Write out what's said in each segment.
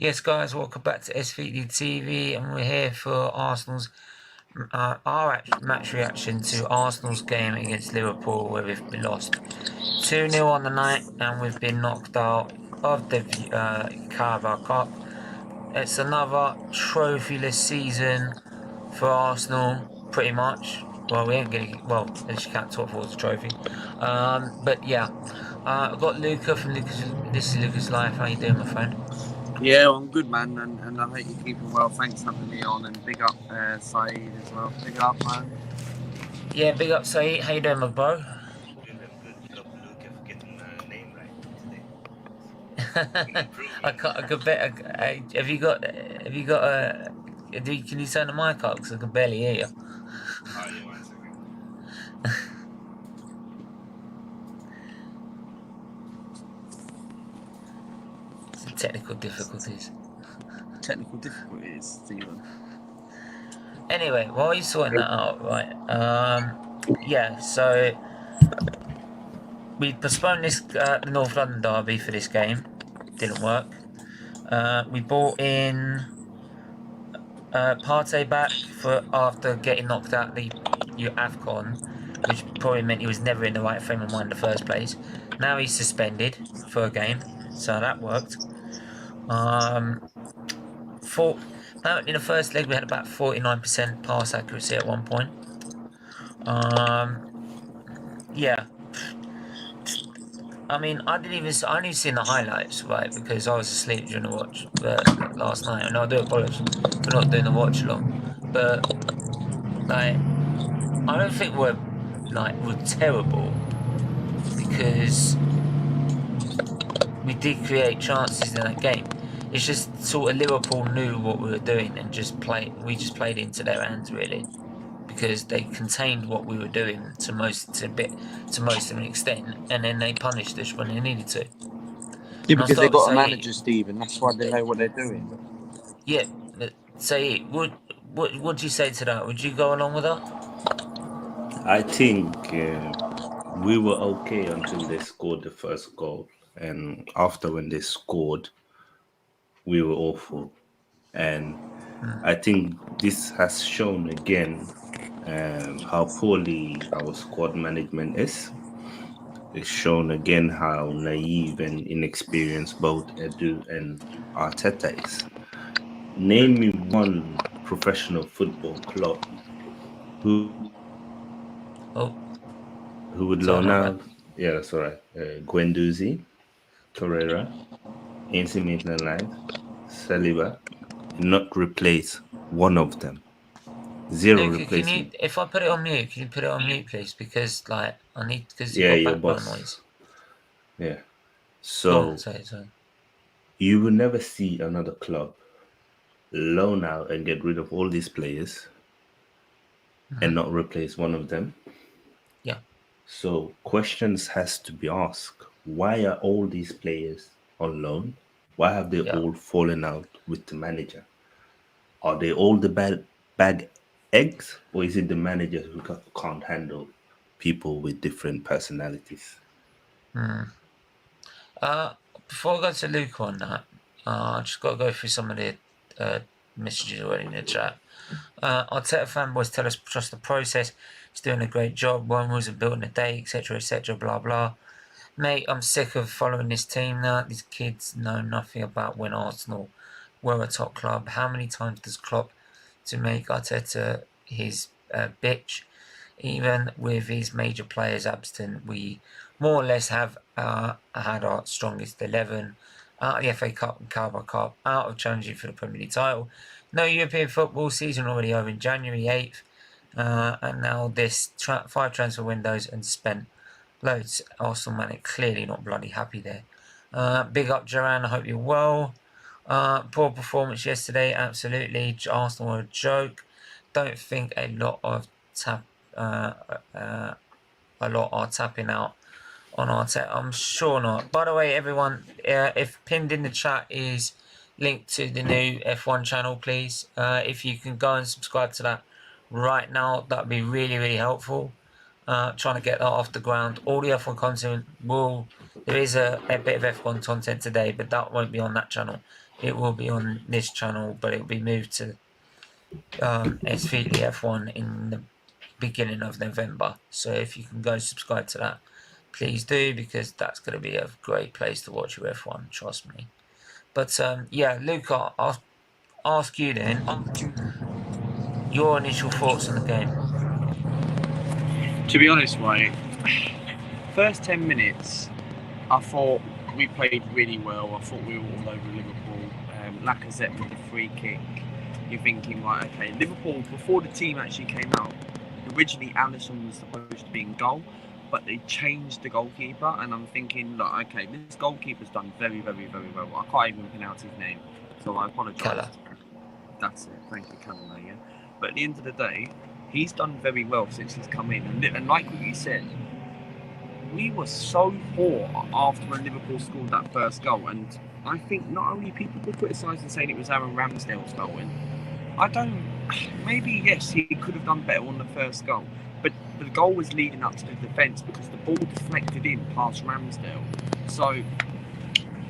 Yes, guys, welcome back to SFeatleyTV, and we're here for Arsenal's our match reaction to Arsenal's game against Liverpool, where we've been lost 2-0 on the night, and we've been knocked out of the Carabao Cup. It's another trophyless season for Arsenal, pretty much. Well, we ain't gonna. Well, at least you can't talk towards the trophy. But yeah, I've got Luca from Lucas. This is Lucas Life. How you doing, my friend? Yeah, I'm good, man, and I hope you're keeping well. Thanks for having me on, and big up Sait as well. Big up, man. Yeah, big up, Sait. How you doing, my bro? Good. Big up Luca for getting my name right today. I could bet. Have you got a? Can you turn the mic up? Because I can barely hear you. Oh, yeah, 1 second. Some technical difficulties. Technical difficulties, Steven. Anyway, while you're sorting that out, right? Yeah. So we postponed this the North London derby for this game. Didn't work. We brought in Partey back for after getting knocked out the AFCON, which probably meant he was never in the right frame of mind in the first place. Now he's suspended for a game, so that worked. Apparently in the first leg we had about 49% pass accuracy at one point. Yeah. I mean, I only seen the highlights, right, because I was asleep during the watch last night, and I do apologise for not doing the watch along. But like, I don't think we're terrible, because we did create chances in that game. It's just sort of Liverpool knew what we were doing and we just played into their hands, really, because they contained what we were doing to most of an extent, and then they punished us when they needed to. Yeah, because they got a manager, Steven. That's why they know what they're doing. Yeah, Sait, what do you say to that? Would you go along with that? I think we were okay until they scored the first goal, and after when they scored, we were awful. And I think this has shown again how poorly our squad management is. It's shown again how naive and inexperienced both Edu and Arteta is. Name me one professional football club who would loan out. Yeah, that's all right. Guendouzi, Torreira, AC Maitland-Niles, Saliba, not replace one of them. Zero replacement. If I put it on mute, can you put it on mute, please? Because because yeah, you've got your background boss. noise. Yeah. So sorry. You will never see another club loan out and get rid of all these players and not replace one of them. Yeah. So questions has to be asked. Why are all these players on loan? Why have they all fallen out with the manager? Are they all the bad eggs, or is it the manager who can't handle people with different personalities? Before I go to Luke on that, I just got to go through some of the messages already in the chat. Arteta fanboys tell us trust the process. He's doing a great job. One was built in a day, etc., blah blah. Mate, I'm sick of following this team now. These kids know nothing about when Arsenal were a top club. How many times does Klopp to make Arteta his bitch? Even with his major players absent, we more or less have had our strongest 11 out of the FA Cup and Carabao Cup, out of challenging for the Premier League title. No European football season already over in January 8th, and now this 5 transfer windows and spent loads. Arsenal man, clearly not bloody happy there. Big up, Joanne. I hope you're well. Poor performance yesterday. Absolutely, Arsenal are a joke. Don't think a lot are tapping out on Arteta. I'm sure not. By the way, everyone, if pinned in the chat is linked to the new F1 channel, please. If you can go and subscribe to that right now, that'd be really, really helpful. Trying to get that off the ground. All the F1 content there is a bit of F1 content today, but that won't be on that channel. it will be on this channel, but it will be moved to SFeatley F1 in the beginning of November. So if you can go subscribe to that, please do, because that's going to be a great place to watch your F1, trust me. But yeah, Luke, I'll ask you then your initial thoughts on the game. To be honest, right, first 10 minutes, I thought we played really well. I thought we were all over Liverpool. Lacazette with the free kick. You're thinking, right, okay, Liverpool, before the team actually came out, originally Alisson was supposed to be in goal, but they changed the goalkeeper, and I'm thinking, look, okay, this goalkeeper's done very, very, very well. I can't even pronounce his name, so I apologise. Calla. That's it, thank you, Calla, yeah. But at the end of the day, he's done very well since he's come in, and like what you said, we were so poor after when Liverpool scored that first goal, and I think not only people were criticising saying it was Aaron Ramsdale's goal, maybe yes, he could have done better on the first goal, but the goal was leading up to the defence because the ball deflected in past Ramsdale. So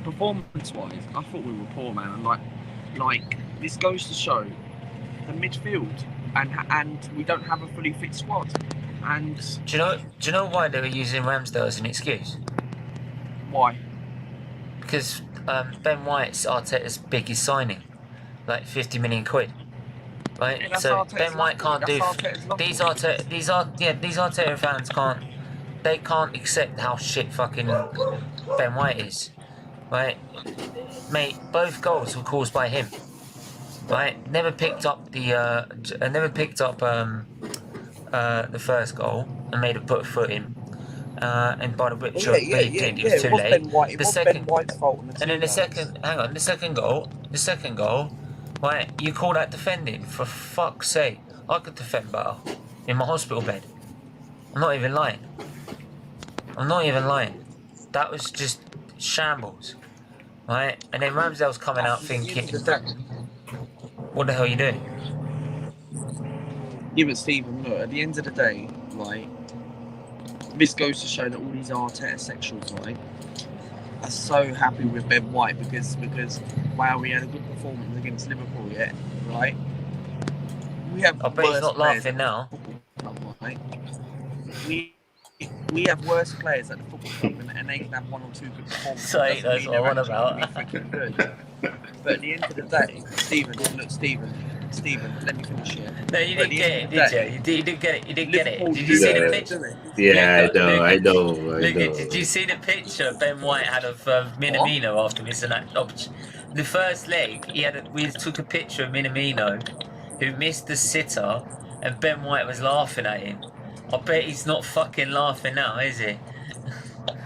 performance-wise, I thought we were poor, man, and like this goes to show the midfield, and we don't have a fully fit squad. And do you know why they were using Ramsdale as an excuse? Why? Because Ben White's Arteta's biggest signing, like 50 million quid, right? Yeah, so Arteta's Ben White can't do these Arteta fans can't accept how shit fucking Ben White is, right? Mate, both goals were caused by him, right? Never picked up the first goal and made a put a foot in. And by the which he did, it was too late. It was Ben White's fault. And then the second goal, right? You call that defending? For fuck's sake, I could defend better in my hospital bed. I'm not even lying. That was just shambles, right? And then Ramsdale's coming out thinking, what the hell are you doing? Yeah, but Stephen, look, at the end of the day, right, this goes to show that all these Arteta sections, right, are so happy with Ben White because wow, we had a good performance against Liverpool, yeah, right? We have I bet he's not laughing now. Right? We have worse players at the football club, and they can have one or two good performances. Sait, that's what I want about. But at the end of the day, Stephen, let me finish here. No, you didn't get it, did you? You didn't get it. You didn't get it. Did you see the picture? Yeah, I know. Did you see the picture Ben White had of Minamino after missing that opportunity? The first leg, we took a picture of Minamino, who missed the sitter, and Ben White was laughing at him. I bet he's not fucking laughing now, is he?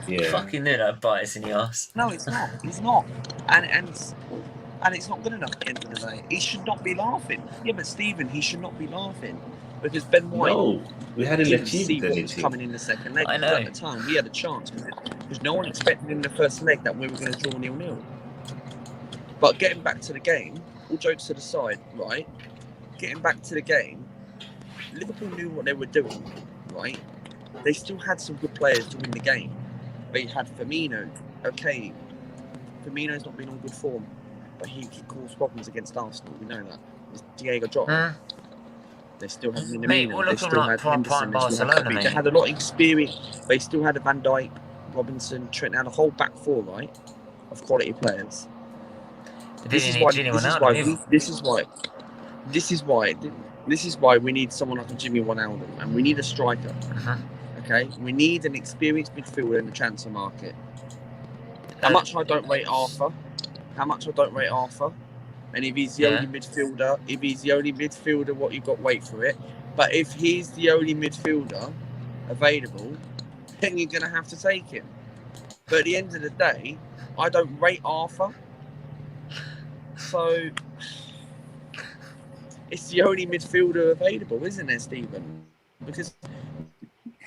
Yeah. Fucking knew that bite us in the ass. No, it's not. He's not. And it's not good enough at the end of the day. He should not be laughing. Yeah, but Stephen, he should not be laughing. Because Ben White... No, we hadn't achieved what was coming in the second leg. I know. At the time, we had a chance. Because no one expected in the first leg that we were going to draw 0-0. But getting back to the game, all jokes to the side, right? Getting back to the game, Liverpool knew what they were doing, right? They still had some good players to win the game. They had Firmino. Okay, Firmino's not been on good form, but he caused problems against Arsenal. We know that. It's Diego Jota. They still had Minamino. Mate, we're looking like prime Barcelona, mate. They had a lot of experience. They still had a Van Dijk, Robinson, Trent. They had a whole back four, right, of quality players. This is why we need someone like a Jimmy Wijnaldum, and we need a striker. Okay, we need an experienced midfielder in the transfer market. How much I don't rate Arthur, and if he's the only midfielder, what you got? Wait for it. But if he's the only midfielder available, then you're gonna have to take him. But at the end of the day, I don't rate Arthur, so it's the only midfielder available, isn't it, Stephen? Because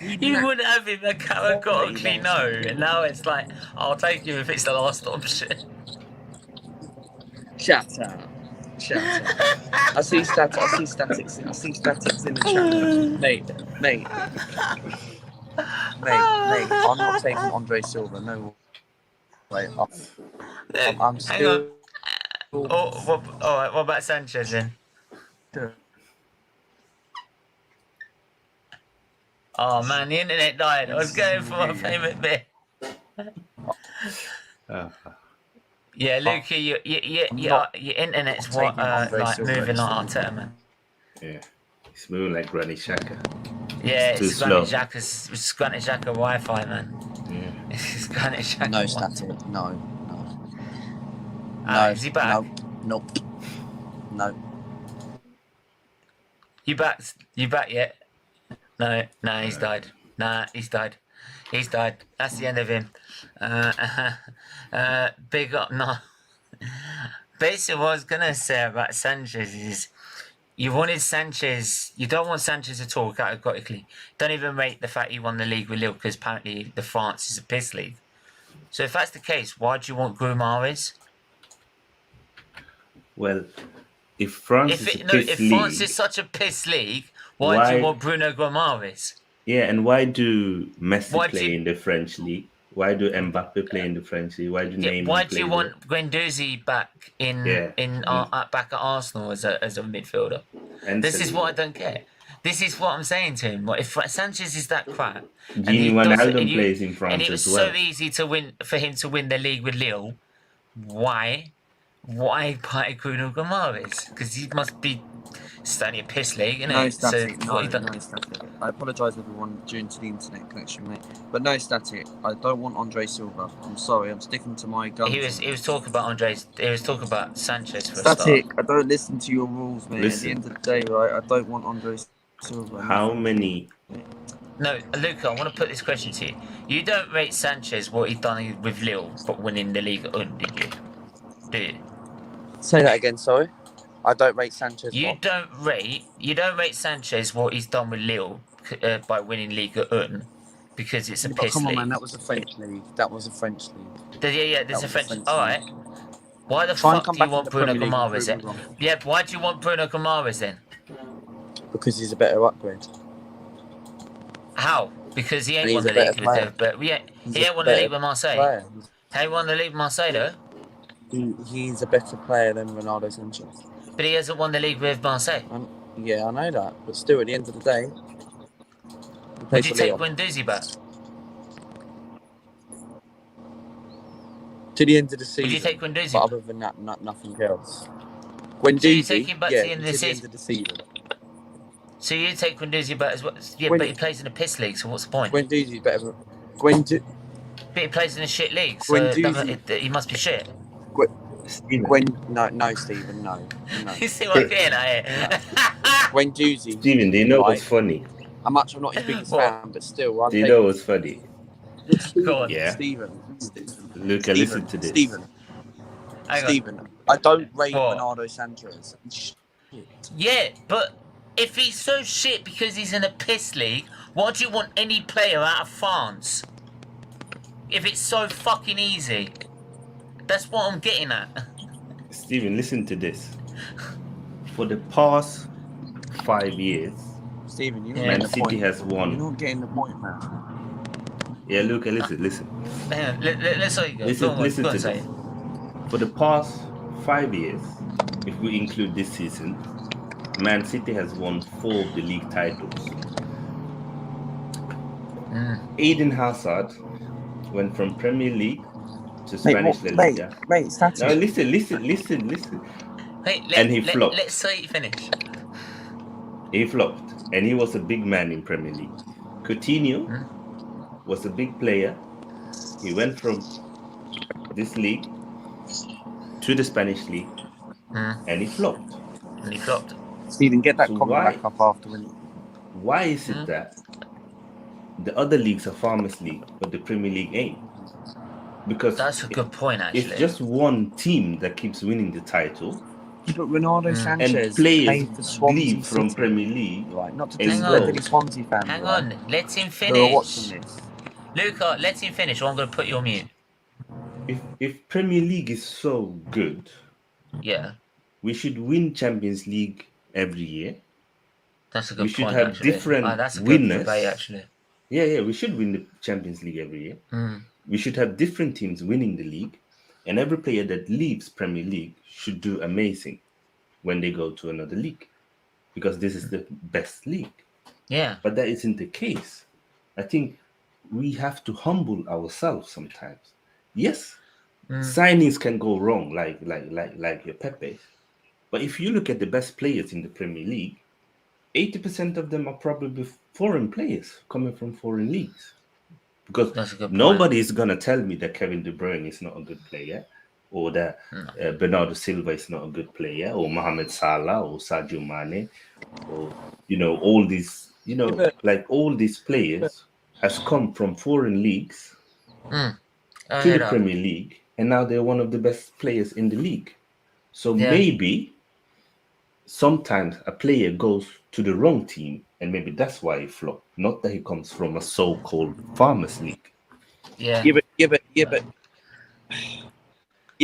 you would have him categorically no, and now it's like, I'll take you if it's the last option. Shut up. I see statics in the chat. Mate. I'm not taking Andre Silva. No way. I'm still. All right. What about Sanchez then? Oh man, the internet died. I was going for my favourite bit. Yeah, Luca, your internet's what like moving like Arteta, man. Yeah, it's moving like Granny Shaka. Yeah, Too it's slow. Granit Xhaka Wi-Fi, man. Yeah. It's Granit Xhaka. No Wi-Fi. static. No. Is he back? Nope. No. You back yet? No, he's died. Nah, he's died. He's died. That's the end of him. Big up, no. Basically, what I was gonna say about Sanchez is, you wanted Sanchez. You don't want Sanchez at all, categorically. Don't even rate the fact he won the league with Lille, because apparently the France is a piss league. So if that's the case, why do you want Guimaraes? Well, if France France is such a piss league, why do you want Bruno Guimaraes? Yeah, and why do Messi play in the French league? Why do Mbappe play in the French league? Why do Neymar Why do you play want Guendouzi back back at Arsenal as a midfielder? And this is what I don't get. This is what I'm saying to him. If Sanchez is that crap, Gini Wijnaldum plays in France, and it was so easy to win for him to win the league with Lille, why buy Bruno Guimaraes? Because he must be only a piss league, isn't no it? Static. No static. I apologise everyone due to the internet connection, mate. But no static. I don't want Andre Silva. I'm sorry. I'm sticking to my guns. He was talking about Andres. He was talking about Sanchez for static. a start. I don't listen to your rules, mate. Listen. At the end of the day, right? I don't want Andre Silva. How many? No, Luca, I want to put this question to you. You don't rate Sanchez what he's done with Lille for winning the league, did you? Do you? Say that again. Sorry. I don't rate Sanchez. You don't rate Sanchez what he's done with Lille by winning Ligue 1 because it's a piss come on, league. man, that was a French league. There's a French. All right. Why the fuck do you want Bruno Guimaraes then? Yeah, why do you want Bruno Guimaraes then? Because he's a better upgrade. How? Because he ain't won the league with he ain't won the league with Marseille. He ain't won the league with Marseille though. He's a better player than Ronaldo Sanchez. But he hasn't won the league with Marseille. Yeah, I know that. But still, at the end of the day... Would you take Guendouzi back? To the end of the season. Would you take Guendouzi? But other than that, nothing else. Guendouzi, so you take him back to the end of the season. So you take Guendouzi back as well? Yeah, but he plays in a piss league, so what's the point? Guendouzi's better. But he plays in a shit league, so he must be shit. No, Stephen, no. You see what I'm getting at here? Guendouzi. Stephen, do you know what's funny? I'm not his biggest fan, but still. Do you know what's funny? Go on. Yeah. Stephen. Luca, listen to this. Stephen, I don't rate Ronaldo Sanchez. Yeah, but if he's so shit because he's in a piss league, why do you want any player out of France? If it's so fucking easy. That's what I'm getting at. Stephen, listen to this. For the past 5 years, Stephen, Man City has won. You're not getting the point, man. Yeah, Luca, listen. Hang on, let's say you go. Listen to this. For the past 5 years, if we include this season, Man City has won 4 of the league titles. Eden Hazard went from Premier League to Spanish La Liga. Mate, that's No, listen. And he flopped. Let's say you finish. He flopped, and he was a big man in Premier League. Coutinho was a big player. He went from this league to the Spanish league, and he flopped. Stephen, get that comment back up after winning. Why is it that the other leagues are Farmers League, but the Premier League ain't? Because that's a good point, actually. It's just one team that keeps winning the title. But Ronaldo Sanchez and players for Swansea leave from Premier League. Right, not to disrespect any Swansea fans. Hang on, let him finish. Who are watching this. Luca, let him finish, or I'm going to put you on mute. If Premier League is so good, we should win Champions League every year. That's a good point. We should have actually. different that's a winners. Good debate, actually. Yeah, we should win the Champions League every year. We should have different teams winning the league, And every player that leaves Premier League should do amazing when they go to another league, because this is the best league. Yeah. But that isn't the case. I think we have to humble ourselves sometimes. Yes, signings can go wrong, like your Pepe. But if you look at the best players in the Premier League, 80% of them are probably foreign players coming from foreign leagues. Because That's a good nobody is going to tell me that Kevin De Bruyne is not a good player, or that Bernardo Silva is not a good player, or Mohamed Salah, or Sadio Mane, or, all these, like all these players has come from foreign leagues to the Premier League, and now they're one of the best players in the league. So maybe sometimes a player goes to the wrong team, and maybe that's why he flopped. Not that he comes from a so-called farmers league. Yeah,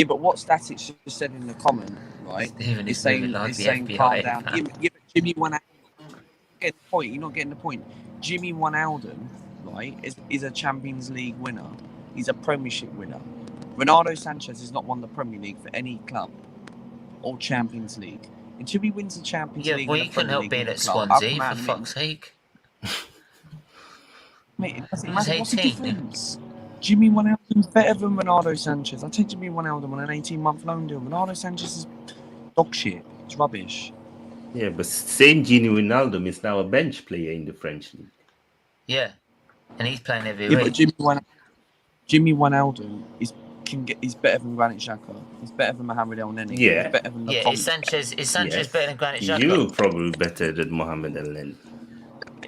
but what Statics just said in the comment, right? Steven is saying calm down. But Jimmy Wijnaldum. Get the point. You're not getting the point. Jimmy Wijnaldum, right, is a Champions League winner. He's a Premiership winner. Ronaldo Sanchez has not won the Premier League for any club or Champions League. Until he wins the Champions League. Yeah, well, you couldn't help being at Swansea, for fuck's sake. Mate, it doesn't matter. What's the difference? Jimmy Wijnaldum's better than Ronaldo Sanchez. I take Jimmy Wijnaldum on an 18-month loan deal. Ronaldo Sanchez is dog shit. It's rubbish. Yeah, but same Gini Wijnaldum is now a bench player in the French league. Yeah, and he's playing every week. But Jimmy Wijnaldum is better than Granit Xhaka. He's better than Mohamed El Neni. Yeah. He's better than is Sanchez better than Granit Xhaka? You're probably better than Mohamed El Neni.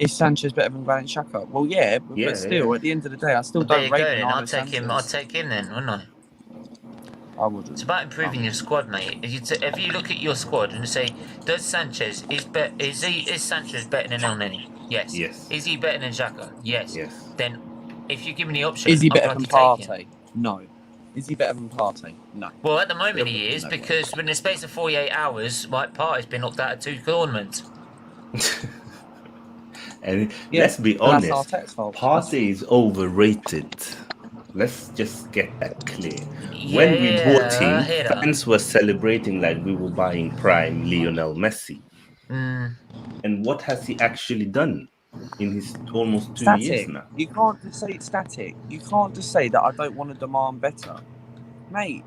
Is Sanchez better than Granit Xhaka? Well, yeah, but still, at the end of the day, I still don't rate him. I'll take him then, wouldn't I? I wouldn't. It's about improving your squad, mate. If you look at your squad and say, is Sanchez better than El Neni? Yes. Is he better than Xhaka? Yes. Then, if you give me the option, is he better than Partey? No. Is he better than Partey? No. Well, at the moment he is, because in the space of 48 hours, Partey's been knocked out of 2 tournaments. And let's be honest, Partey is overrated. Let's just get that clear. When we bought him, fans were celebrating like we were buying prime Lionel Messi. And what has he actually done in his almost 2 years now? You can't just say it's static. You can't just say that I don't want to demand better. Mate,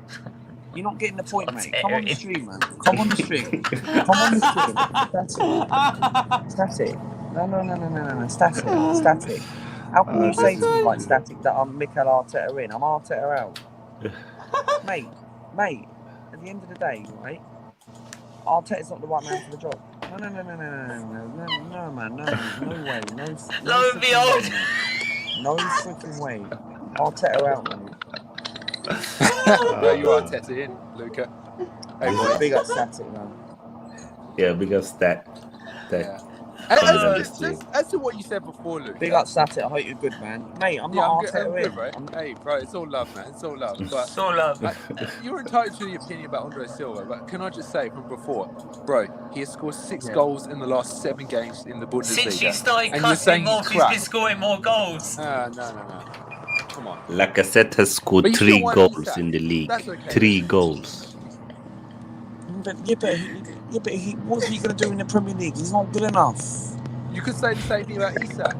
you're not getting the point, mate. Come on the stream, man. Come on the stream. Static. No. Static. How can you say to me like static that I'm Mikel Arteta in? I'm Arteta out. mate. At the end of the day, right? Arteta's not the right man for the job. No, man. No way. Lo and behold. No freaking way. Arteta out, mate. No, you Arteta in, Luca. Hey, boy, big up Static, man. Yeah, big up Stat. Yeah. As to what you said before, Luke. Big up Static. I hope you're good, man. Mate, I'm not Arteta in. Right? Hey, bro, it's all love, man. It's all love. But it's all love. You're entitled to the opinion about Andre Silva, but can I just say from before, bro, he has scored 6 goals in the last 7 games in the Bundesliga. Since you started cussing him off, he's been scoring more goals. No. Come on. Lacazette has scored 3 goals in the league. Okay. 3 goals. But what's he going to do in the Premier League? He's not good enough. You could say the same thing about Isak.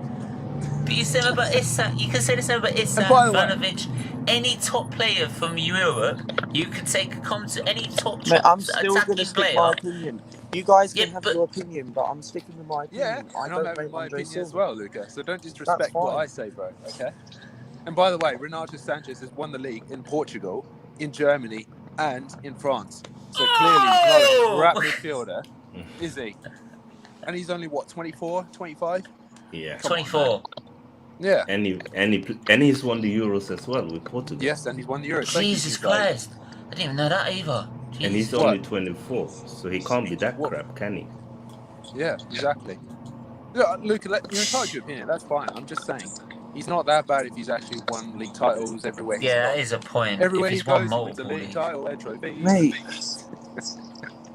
But you said about Isak. You can say the same about Isak, Ivanovic. Any top player from Europe, you could come to any top I'm still going to stick my opinion. You guys can have your opinion, but I'm sticking with my opinion. Yeah, I'm having my opinion as well, Luca. So don't disrespect what I say, bro. Okay. And by the way, Ronaldo Sanchez has won the league in Portugal, in Germany, and in France. So clearly he's not a crap midfielder, is he? And he's only, 24, 25? Yeah. 24. Yeah. And he's won the Euros as well with Portugal. Yes, and he's won the Euros. Jesus Christ. I didn't even know that either. Jesus. And he's only 24, so he can't be that crap, can he? Yeah, exactly. Look, Luca, you're entitled to your opinion. That's fine. I'm just saying. He's not that bad if he's actually won league titles everywhere. Yeah, that is a point. Everywhere he's won multiple league title, mate.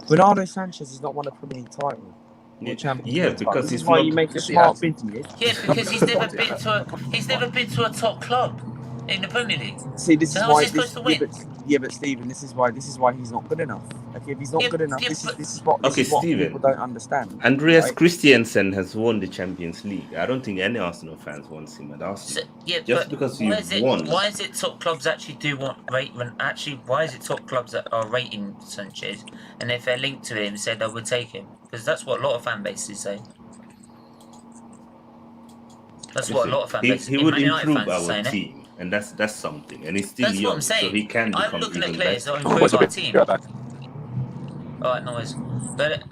Ronaldo Sanchez has not won a Premier League title. Yeah, because he's why you make a smart business. Yeah, because he's never been to a top club in the Premier League. See, this so is how why is he supposed to win? Yeah, but Stephen, this is why he's not good enough. Okay, if he's not good enough, this is what Stephen, people don't understand. Andreas right? Christiansen has won the Champions League. I don't think any Arsenal fans want him at Arsenal. Just because you've won. Why is it top clubs actually do want rate? Why is it top clubs that are rating Sanchez, and if they're linked to him, said I would take him, because that's what a lot of fan bases say. That's what a lot of fan bases. He would improve our team, and that's something. And he's still young, what I'm saying. So he can become I'm looking even at players better. that improve our team. Alright, noise. But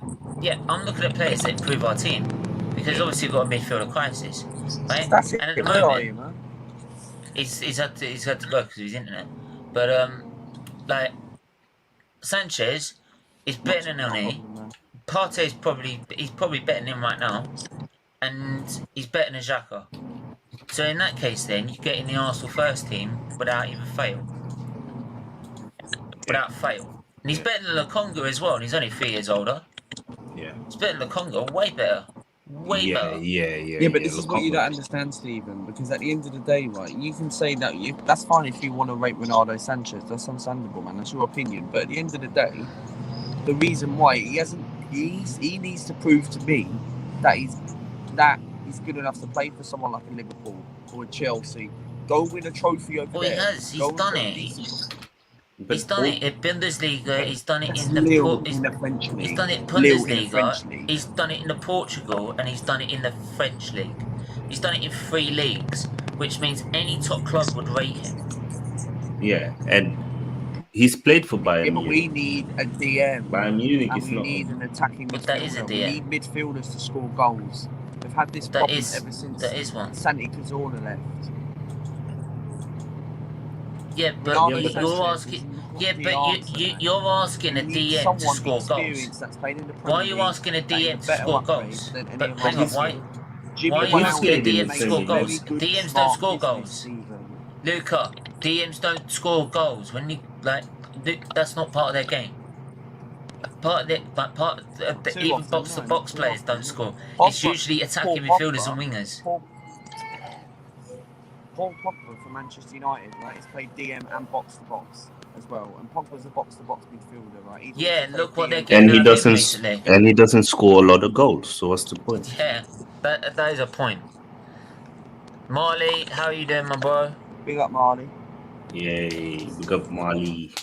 yeah, I'm looking at players that improve our team, because obviously we've got a midfielder crisis, right? That's it. And at the moment, he's had to go because of his internet. But like Sanchez is better than Elneny. Partey's probably better than him right now, and he's better than Xhaka. So in that case, then you get in the Arsenal first team without even fail. Without fail. And he's better than Lokonga as well, and he's only 3 years older. Yeah. He's better than Lokonga, way better. Way better. Yeah, but this is what you don't understand, Stephen, because at the end of the day, right, you can say that that's fine if you want to rate Ronaldo Sanchez, that's understandable, man, that's your opinion. But at the end of the day, the reason why he needs to prove to me that he's good enough to play for someone like a Liverpool or a Chelsea. Go win a trophy over there. He has. He's done it. He's done it in Bundesliga. He's done it in the French league. He's done it in Bundesliga. He's done it in the Portugal, and he's done it in the French league. He's done it in 3 leagues, which means any top club would rate him. Yeah, and he's played for Bayern Munich. We need a DM. Bayern Munich is not. We need an attacking midfielder. That is a DM. We need midfielders to score goals. We've had this problem ever since Santi Cazorla left. Yeah, but you're asking. Yeah, but you're asking a DM to score goals. Why are you asking a DM to score goals? But hang on, why are you asking a DM to score goals? DMs don't score goals. Luca, DMs don't score goals. When you that's not part of their game. Even box-to-box players don't score. It's usually attacking midfielders and wingers. Paul Pogba for Manchester United, right? He's played DM and box-to-box as well. And Pogba's a box-to-box midfielder, right? Look what they're getting. And he doesn't score a lot of goals. So what's the point? Yeah, that is a point. Marley, how are you doing, my bro? Big up, Marley. Yay, big up, Marley.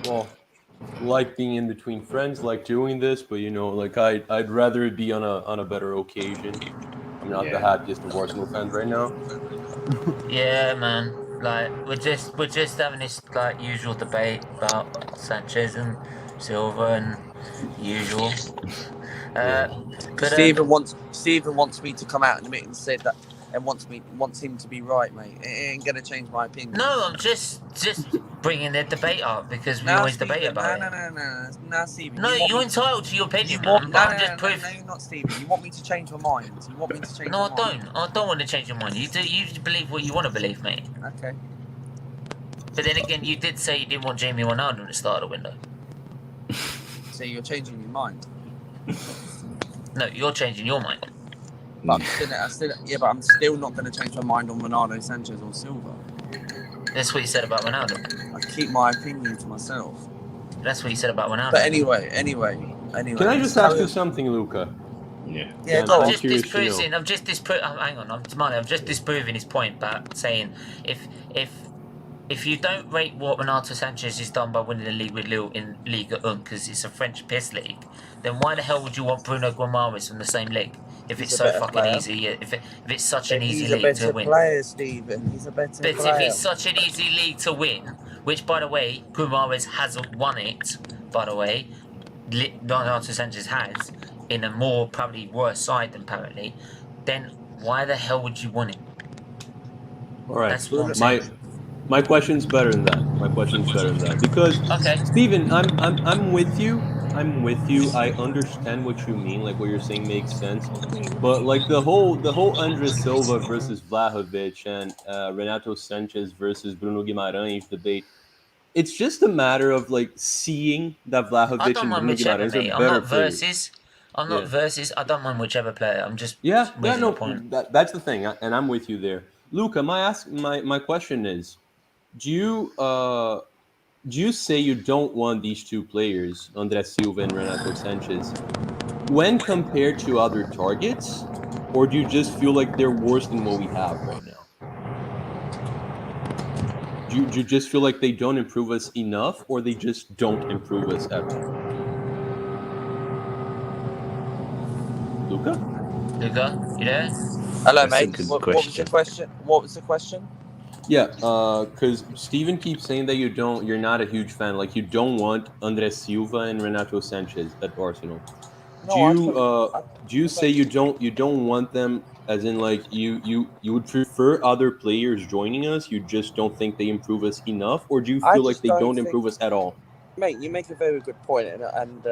Well, like being in between friends, like doing this, but like I'd rather it be on a better occasion. I'm not the happiest of Arsenal fans right now. Yeah, man. Like we're just having this usual debate about Sanchez and Silva and usual. Stephen wants me to come out in a minute and say that, and wants him to be right, mate. It ain't gonna change my opinion. No, I'm just bringing the debate up because we always debate about it. No, Stephen. No, you're entitled to your opinion, man. No, you're not, Stephen. You want me to change my mind? No, I don't. I don't want to change your mind. You believe what you want to believe, mate. Okay. But then again, you did say you didn't want Jamie Ronaldo at the start of the window. So you're changing your mind? No, you're changing your mind. But I'm still not going to change my mind on Ronaldo, Sanchez, or Silva. That's what you said about Ronaldo. I keep my opinion to myself. That's what you said about Ronaldo. But anyway. Can I just ask you something, Luca? Yeah. Go on. I'm just disproving his point about saying if you don't rate what Renato Sanchez has done by winning the league with Lille in Ligue 1 because it's a French piss league, then why the hell would you want Bruno Guimaraes from the same league? If it's so fucking easy, if it's such an easy league to win. He's a better player. But if it's such an easy league to win, which by the way, Guimaraes hasn't won it, by the way, Renato Sanchez has, in a more probably worse side than apparently, then why the hell would you want it? All right. That's what I'm saying. My question's better than that. Because Steven, I'm with you. I understand what you mean. Like what you're saying makes sense. But like the whole Andres Silva versus Vlahovic and Renato Sanchez versus Bruno Guimaraes debate, it's just a matter of like seeing that Vlahovic and Bruno Guimaraes are better players. I'm not versus. I don't mind whichever player. I'm just point. That's the thing, and I'm with you there. Luca, my question is, do you you say you don't want these two players, Andrés Silva and Renato Sanchez, when compared to other targets, or do you just feel like they're worse than what we have right now? Do you just feel like they don't improve us enough, or they just don't improve us at all? Luca, you there? Hello, That's a mate. good What was the question. question? What was the question? yeah, because Steven keeps saying that you're not a huge fan, like you don't want Andrés Silva and Renato Sanchez at Arsenal. No, Do you say you don't want them, as in like you would prefer other players joining us? You just don't think they improve us enough, or do you I feel like just they don't don't think- improve us at all? Mate, you make a very good point, and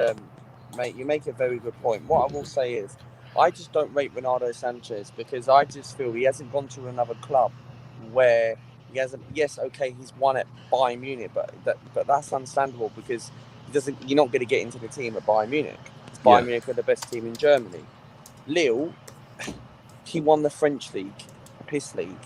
mate, you make a very good point. What I will say is, I just don't rate Renato Sanchez because I just feel he hasn't gone to another club where he hasn't. Yes, okay, he's won at Bayern Munich, but that's understandable because he doesn't. You're not going to get into the team at Bayern Munich. Bayern Munich are the best team in Germany. Lille, he won the French league, piss league.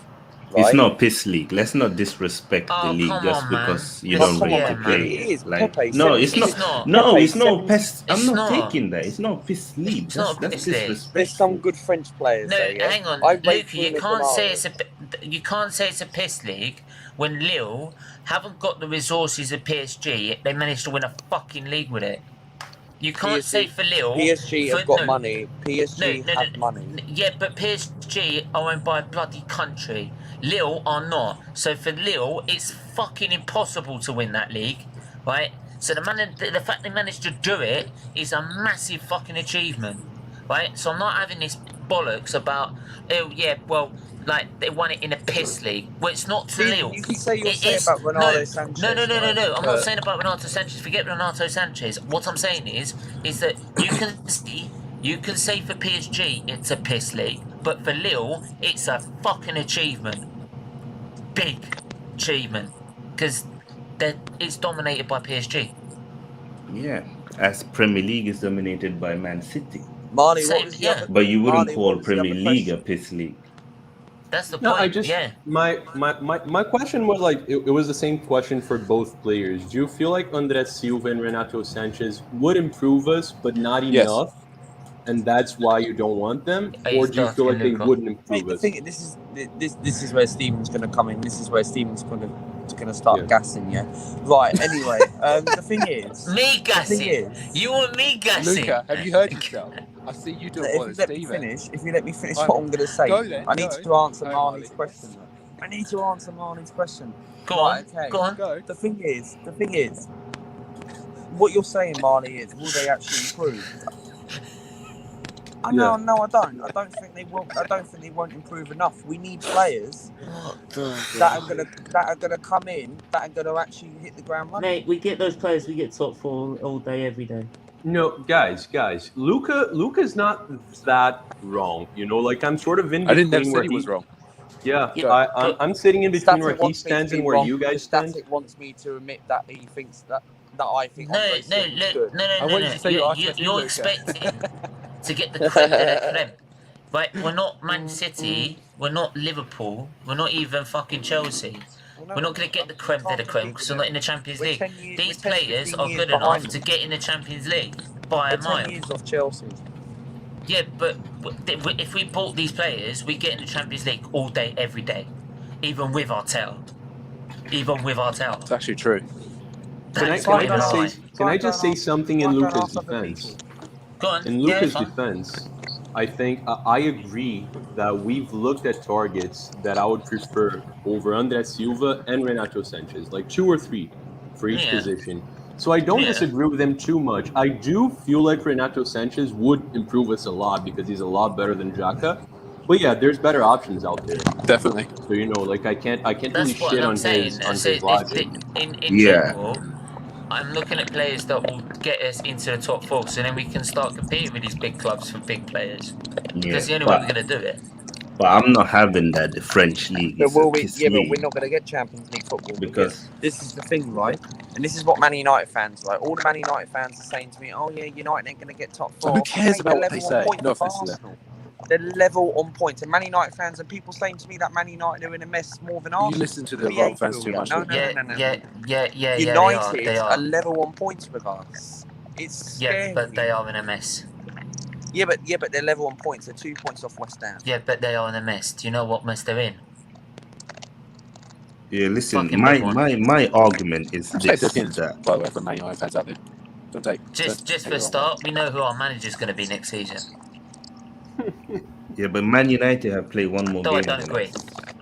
Right? It's not piss league. Let's not disrespect the league come just on, man. because you Come don't on, rate man. the players. It is. Like, Pepe no, said- it's not. It's not. No, Pepe it's not said- piss. I'm It's not not. taking that. It's not piss league. It's not That's piss league. disrespectful. There's some good French players. No, there, yeah? hang on, I rate Luca. You Bruno can't say Guimaraes. you can't say it's a piss league when Lille haven't got the resources of PSG. They managed to win a fucking league with it. You can't say for Lille. PSG have got money. PSG have money. Yeah, but PSG are owned by a bloody country. Lille are not. So for Lille, it's fucking impossible to win that league, right? So the fact they managed to do it is a massive fucking achievement, right? So I'm not having this bollocks about, oh yeah, well, like they won it in a piss league. Well, it's not to Lille. You can say you're It saying is- about Renato Sanchez. No. right? I'm not saying about Renato Sanchez. Forget Renato Sanchez. What I'm saying is that you can say for PSG it's a piss league, but for Lille it's a fucking achievement. Big achievement, because it's dominated by PSG. Yeah, as Premier League is dominated by Man City, Marley, Same, what was the yeah. other- but you wouldn't Marley, call what was the Premier other League a question? piss league. That's the No, point. I just yeah. my question was like it was the same question for both players. Do you feel like Andrés Silva and Renato Sanchez would improve us, but not Yes. enough, and that's why you don't want them, Hey, or do you feel like they Luca. wouldn't Mate, improve the us? thing, this is where Steven's going to come in. This is where Steven's going to start Yeah. gassing, yeah. Right. Anyway, the thing is, Me gassing. is- You want me gassing? Luca, have you heard yourself? I see you do if more you than let me Steven. finish, if you let me finish Fine. what I'm going to say, Go then, I need go. to answer Go, Marley's Marley. question. I need to answer Marley's question. Go Right, on. okay. Go on. Go. The thing is, what you're saying, Marley, is will they actually improve? No, I don't. I don't think they will. I don't think they won't improve enough. We need players that are gonna come in, that are gonna actually hit the ground running. Mate, we get those players. We get top 4 all day, every day. No, guys, Luca's not that wrong. You know, like I'm sort of in I didn't between never where say he was wrong. Yeah, Yeah, I'm sitting in between where Static he wants me to stands be and where wrong you guys because stand. Static wants me to admit that he thinks that I think No, Andre Silva's good. I want you to say your Arsenal, You're Luca. expecting to get the creme de la creme. Right, we're not Man City, we're not Liverpool, we're not even fucking Chelsea. We're not going to get the creme de la creme because we're not in the Champions League. These players are good enough to get in the Champions League by a We're 10 mile. years off Chelsea. Yeah, but if we bought these players, we get in the Champions League all day, every day, even with Arteta. It's actually true. Can I just say something in Luca's defense? Go on. In Yeah, Luca's fine. defense, I think I agree that we've looked at targets that I would prefer over Andrés Silva and Renato Sanchez, like 2 or 3 for each Yeah. position. So I don't Yeah. disagree with them too much. I do feel like Renato Sanchez would improve us a lot because he's a lot better than Xhaka. But yeah, there's better options out there. Definitely. So you know, like I can't really That's what shit I'm on saying. his logic. In Yeah. general, I'm looking at players that will get us into the top 4, so then we can start competing with these big clubs for big players. Yeah, That's the only way we're going to do it. but I'm not having that. The French league But is a piss but league we're not going to get Champions League football because this is the thing, right? And this is what Man United fans, right? All the Man United fans are saying to me, "Oh yeah, United ain't going to get top 4." So who cares Mate, about they're what they level on say? points No with offense to them. Arsenal. They're level on points. And Man United fans and people saying to me that Man United are in a mess more than Arsenal. You listen to the wrong fans too much. No. United they are level on points with us. It's scary. Yeah, but they are in a mess. Yeah, but they're level on points. They're 2 points off West Ham. Yeah, but they are in a mess. Do you know what mess they're in? Yeah, listen, Fucking my argument is this. That, by the way, for Man United fans out there. Don't take, just for a start, we know who our manager's going to be next season. Yeah, but Man United have played one more game. I don't agree.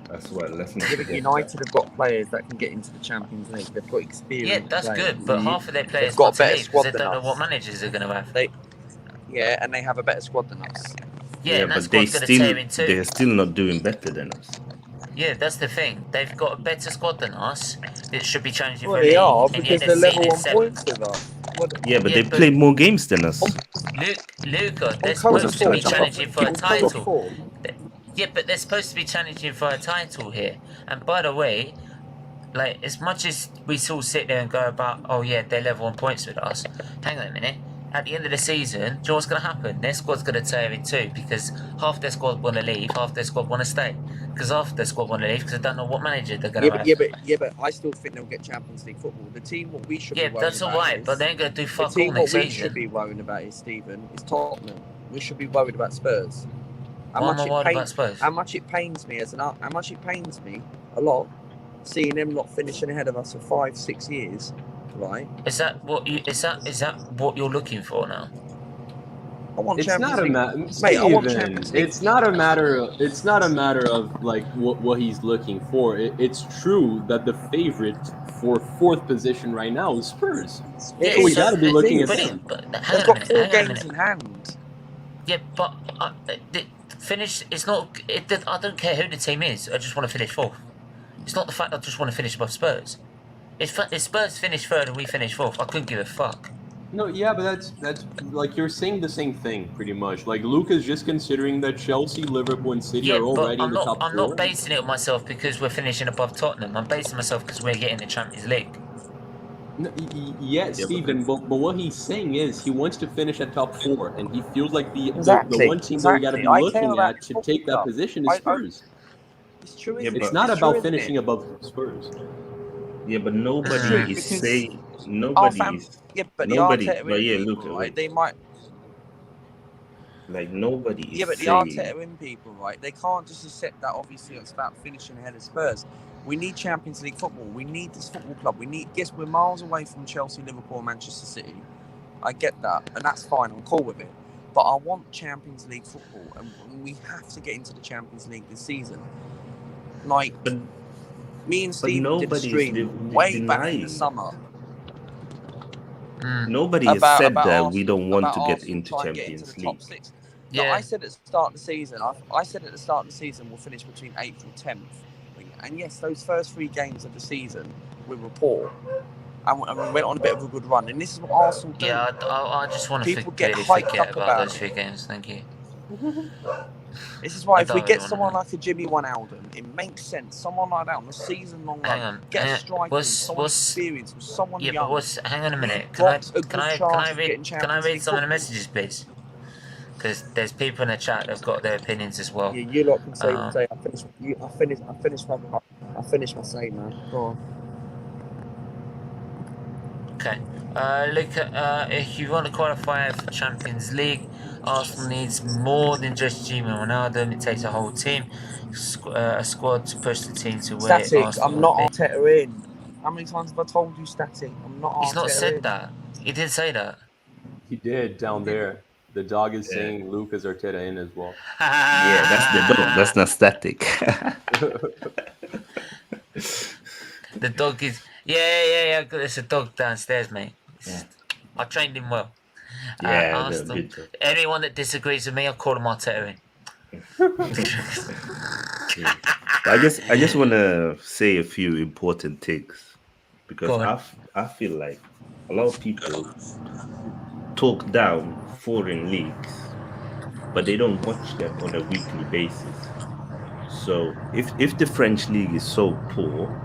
That's what. Let's not. Yeah, but United have got players that can get into the Champions League. They've got experience. Yeah, that's good. But half of their players have got a better squad they than don't know us. what managers they're going to have. Yeah, and they have a better squad than us. Yeah, and that but they squad's going to tear in two. they're still not doing better than us. Yeah, that's the thing. They've got a better squad than us. It should be challenging Well, for a league. they are and because yet they're sitting level in on seventh. points with us. Yeah, but they play more games than us. Luca, they're supposed to be challenging for a title. Yeah, but they're supposed to be challenging for a title here. And by the way, like, as much as we still sit there and go about, oh yeah, they're level on points with us. Hang on a minute. At the end of the season, do you know what's going to happen? Their squad's going to tear in two because half their squad want to leave, half their squad want to stay. Because half their squad want to leave because they don't know what manager they're going to have. Yeah, but I still think they'll get Champions League football. The team what we should be worrying about. Yeah, that's all right, but they ain't going to do fuck all next season. The team what we should be worrying about is, Stephen, is Tottenham. We should be worried about Spurs. Why am I worried about Spurs? How much it pains me a lot seeing them not finishing ahead of us for 5-6 years. Right. Is that what you're looking for now? I want it's Champions not League. a matter. Mate, I want Champions League. It's not a matter of like what he's looking for. It's true that the favorite for fourth position right now is Spurs. Yeah, so we got to be looking at them. They've got 4 games in hand. Yeah, but finish. It's not. I don't care who the team is. I just want to finish fourth. It's not the fact I just want to finish above Spurs. If Spurs finish third and we finish fourth, I couldn't give a fuck. No, yeah, but that's like you're saying the same thing pretty much. Like Luca's just considering that Chelsea, Liverpool, and City are already in the top 4. I'm not basing it on myself because we're finishing above Tottenham. I'm basing myself because we're getting the Champions League. No, yeah, Stephen, but what he's saying is he wants to finish at top 4, and he feels like the one team that we got to be looking at to take that position is Spurs. It's true. It's not about finishing above Spurs. Yeah, but nobody is saying nobody is. Yeah, but nobody. The But yeah, look, right? They might. Like nobody is. Yeah, but the Arteta in people, right? They can't just accept that. Obviously, it's about finishing ahead of Spurs. We need Champions League football. We need this football club. Guess we're miles away from Chelsea, Liverpool, and Manchester City. I get that, and that's fine. I'm cool with it. But I want Champions League football, and we have to get into the Champions League this season. Like. Me and Steve did a stream way back in the summer. Nobody has said that we don't want to get into Champions League. Yeah. No, I said at the start of the season. I said at the start of the season we'll finish between 8th and 10th. And yes, those first 3 games of the season we were poor, and we went on a bit of a good run. And this is what Arsenal do. Yeah, I just want to forget about those 3 games. Thank you. This is why if we get someone like a Jimmy Wijnaldum, it makes sense. Someone like that on a season-long run, get a striker, someone experienced, someone young. Yeah, but hang on a minute. Can I read some of the messages, please? Because there's people in the chat that've got their opinions as well. Yeah, you lot can say. I finished my say, man. Go on. Okay. Look, if you want to qualify for Champions League, Arsenal needs more than just Jimmy Wijnaldum. It takes a whole team, a squad to push the team to where Static, I'm not Arteta in. How many times have I told you, Static? I'm not Arteta in. He's not said that. He didn't say that. He did down there. The dog is saying Lucas Arteta in as well. Yeah, that's the dog. That's not Static. The dog is... Yeah. There's a dog downstairs, mate. I trained him well. Yeah, good job. Anyone that disagrees with me, I'll call him Arteta in. I just want to say a few important things because I feel like a lot of people talk down foreign leagues, but they don't watch them on a weekly basis. So if the French league is so poor,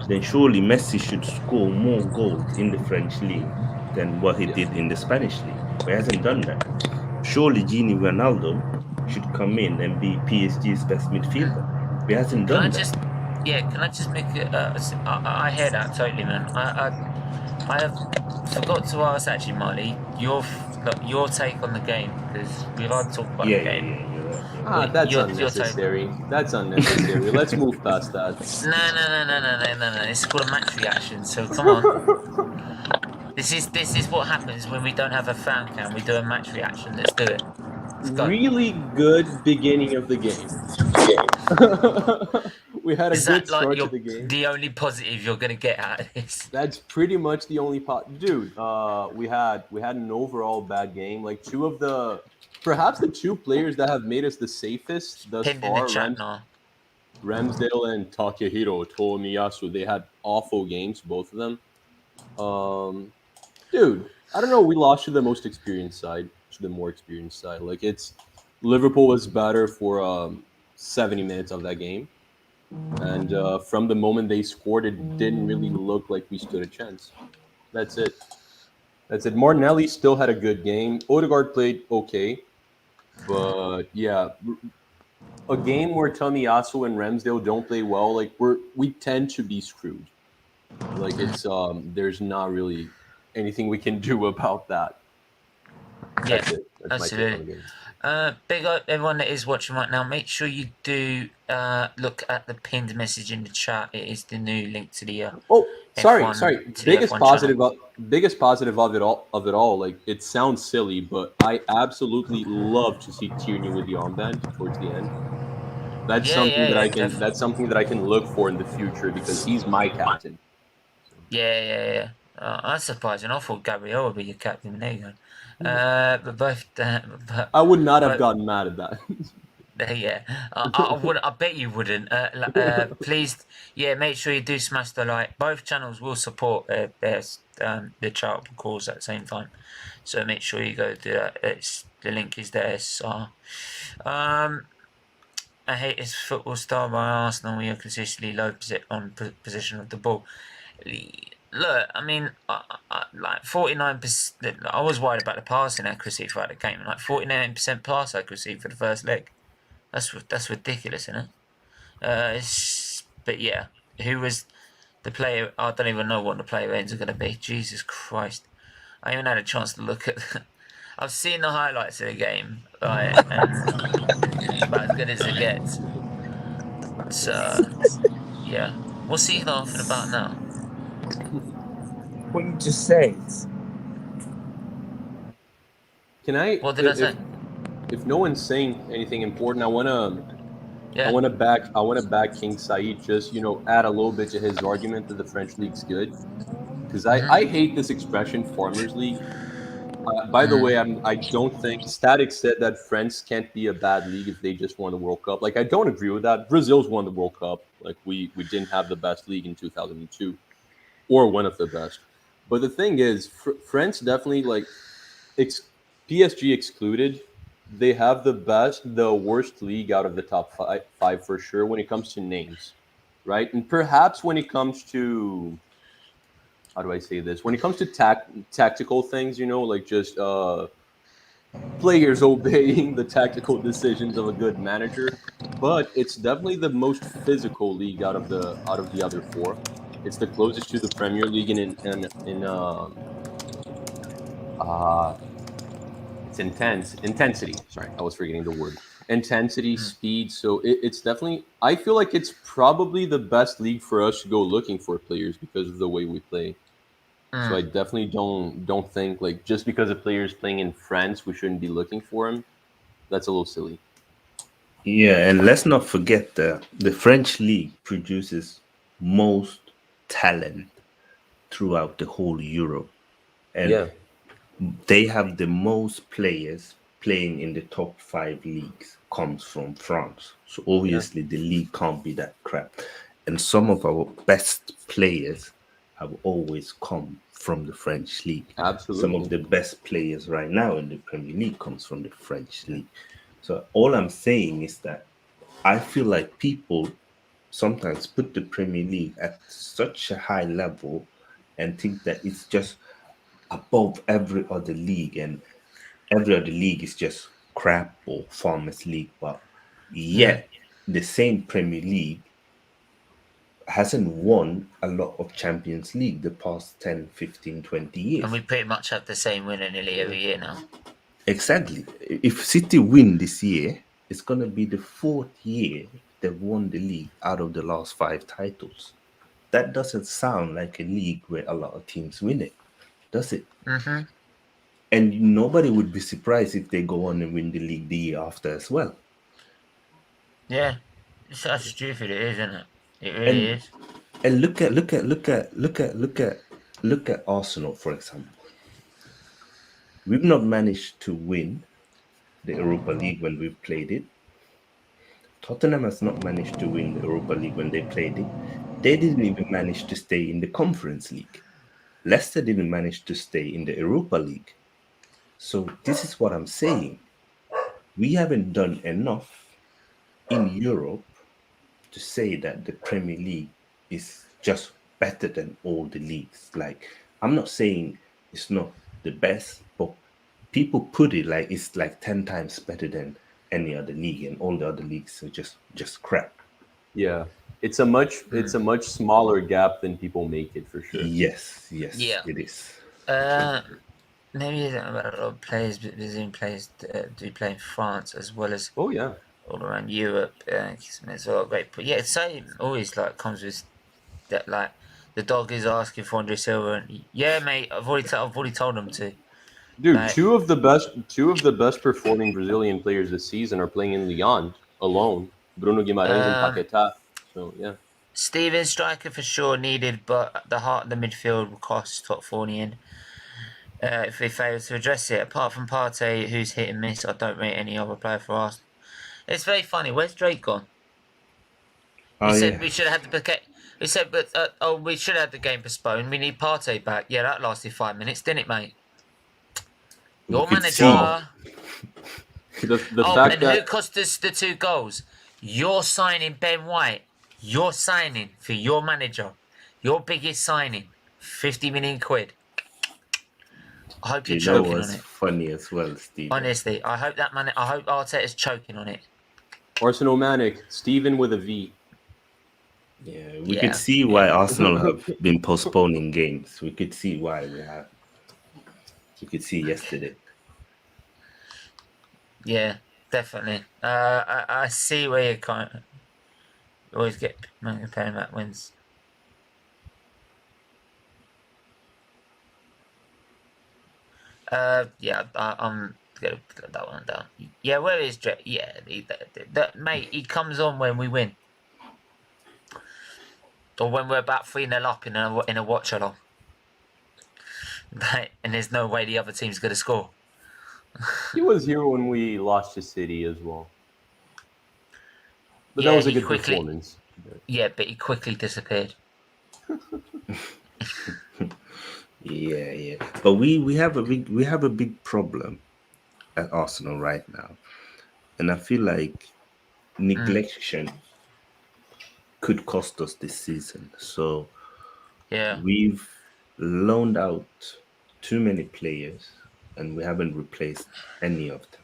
then surely Messi should score more goals in the French league than what he did in the Spanish league. But he hasn't done that. surely Gini Ronaldo should come in and be PSG's best midfielder. He hasn't Can I done that. just, can I just make it? I hear that totally, man. I have forgot to ask actually, Marley, your take on the game, because we've had to talk about the game. You're right. That's Your unnecessary. That's unnecessary. Let's move past that. No. It's called a match reaction. So come on. This is what happens when we don't have a fan cam. We do a match reaction. Let's do it. Let's go. Really good beginning of the game. We had a good start to the game. The only positive you're gonna get out of this? That's pretty much the only dude. We had an overall bad game. Like perhaps the two players that have made us the safest thus far, Ramsdale and Takehiro Tomiyasu, they had awful games, both of them. Dude, I don't know. We lost to the most experienced side, to the more experienced side. Like Liverpool was better for 70 minutes of that game, and from the moment they scored, it didn't really look like we stood a chance. That's it. Martinelli still had a good game. Odegaard played okay, but yeah, a game where Tomiyasu and Ramsdale don't play well, like we tend to be screwed. Like there's not really anything we can do about that. That's it. That's absolutely. my take on the game. Big up everyone that is watching right now. Make sure you do look at the pinned message in the chat. It is the new link to the sorry. Biggest positive of it all. Like, it sounds silly, but I absolutely love to see Tierney with the armband towards the end. That's something that I can look for in the future, because he's my captain. Yeah. That's surprising. I thought Gabriel would be your captain. There you go. But both. I would not have gotten mad at that. Yeah, I would. I bet you wouldn't. Please, make sure you do smash the like. Both channels will support the charitable cause at the same time, so make sure you go do that. The link is there. So, I hate this football style by Arsenal. We are consistently low position of the ball. Look, I mean, like 49%. I was worried about the passing accuracy throughout the game. Like 49% pass accuracy for the first leg. That's ridiculous, isn't it? But yeah, who was the player? I don't even know what the player ends are going to be. Jesus Christ! I even had a chance to look at. I've seen the highlights of the game, right? And it's about as good as it gets. So yeah, what's he laughing about now? What you just said. Can I? What did I say? If no one's saying anything important, I wanna back King Sait. Just add a little bit to his argument that the French league's good, because I hate this expression, Farmers League. By the way, I don't think Static said that France can't be a bad league if they just won the World Cup. Like, I don't agree with that. Brazil's won the World Cup. Like, we didn't have the best league in 2002, or one of the best. But the thing is, France definitely, like, PSG excluded, they have the worst league out of the top five for sure when it comes to names, right? And perhaps when it comes to, how do I say this? When it comes to tactical things, like just players obeying the tactical decisions of a good manager. But it's definitely the most physical league out of the other four. It's the closest to the Premier League it's intensity. Sorry, I was forgetting the word. Intensity, speed. So it's definitely, I feel like it's probably the best league for us to go looking for players because of the way we play. So I definitely don't think, like, just because a player is playing in France, we shouldn't be looking for him. That's a little silly. Yeah, and let's not forget that the French league produces most talent throughout the whole Europe. And they have the most players playing in the top 5 leagues comes from France. So obviously the league can't be that crap. And some of our best players have always come from the French league. Absolutely. Some of the best players right now in the Premier League comes from the French league. So all I'm saying is that I feel like people sometimes put the Premier League at such a high level and think that it's just above every other league, and every other league is just crap or Farmers League, but yet the same Premier League hasn't won a lot of Champions League the past 10, 15, 20 years. And we pretty much have the same winner nearly every year now. Exactly. If City win this year, it's going to be the 4th year they've won the league out of the last 5 titles. That doesn't sound like a league where a lot of teams win it, does it? Mm-hmm. And nobody would be surprised if they go on and win the league the year after as well. Yeah, it's so stupid it is, isn't it? It really is. And look at Arsenal, for example. We've not managed to win the Europa League when we've played it. Tottenham has not managed to win the Europa League when they played it. They didn't even manage to stay in the Conference League. Leicester didn't manage to stay in the Europa League. So this is what I'm saying. We haven't done enough in Europe to say that the Premier League is just better than all the leagues. Like, I'm not saying it's not the best, but people put it like it's like 10 times better than any other league, and all the other leagues are just crap. Yeah, it's a much smaller gap than people make it, for sure. Yes, it is. Maybe a lot of players, Brazilian players do play in France as well as all around Europe. It's a lot of great, but yeah, Sait always like comes with that, like the dog is asking for Andre Silva, and yeah, mate, I've already told him to. Dude, like, two of the best performing Brazilian players this season are playing in Lyon alone. Bruno Guimarães and Paquetá. So yeah. Steven, striker for sure needed, but the heart of the midfield will cost top 4 in the end. If they fail to address it, apart from Partey, who's hit and miss, I don't rate any other player for us. It's very funny. Where's Drake gone? He said we should have had the He said, but we should have the game postponed. We need Partey back. Yeah, that lasted 5 minutes, didn't it, mate? Your manager. The fact that who cost us the 2 goals? You're signing Ben White. You're signing for your manager. Your biggest signing, 50 million quid. I hope you're choking on it. Funny as well, Steve. Honestly, I hope I hope Arteta's choking on it. Arsenal Manic, Steven with a V. Yeah, we could see why Arsenal have been postponing games. We could see why we have. You could see yesterday. Yeah, definitely. I see where you can't. You always get comparing that wins. I'm gonna put that one down. Yeah, where is Drake? Yeah, mate, he comes on when we win, or when we're about 3-0 up in a watch along. And there's no way the other team's gonna score. He was here when we lost to City as well. But that was a good performance. Yeah, but he quickly disappeared. Yeah. But we have a big problem at Arsenal right now, and I feel like neglection could cost us this season. So we've loaned out too many players, and we haven't replaced any of them.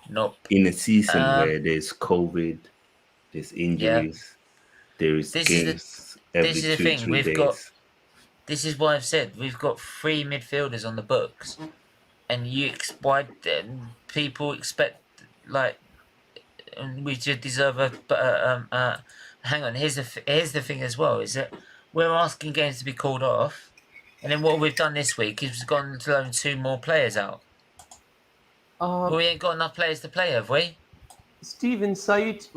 Nope. In a season where there's COVID, there's injuries, there is games every 2-3 days. This is why I've said we've got 3 midfielders on the books, and why people expect we should deserve a. Hang on, here's the thing as well, is that we're asking games to be called off, and then what we've done this week is we've gone to loan 2 more players out. We ain't got enough players to play, have we? Steven, Sait,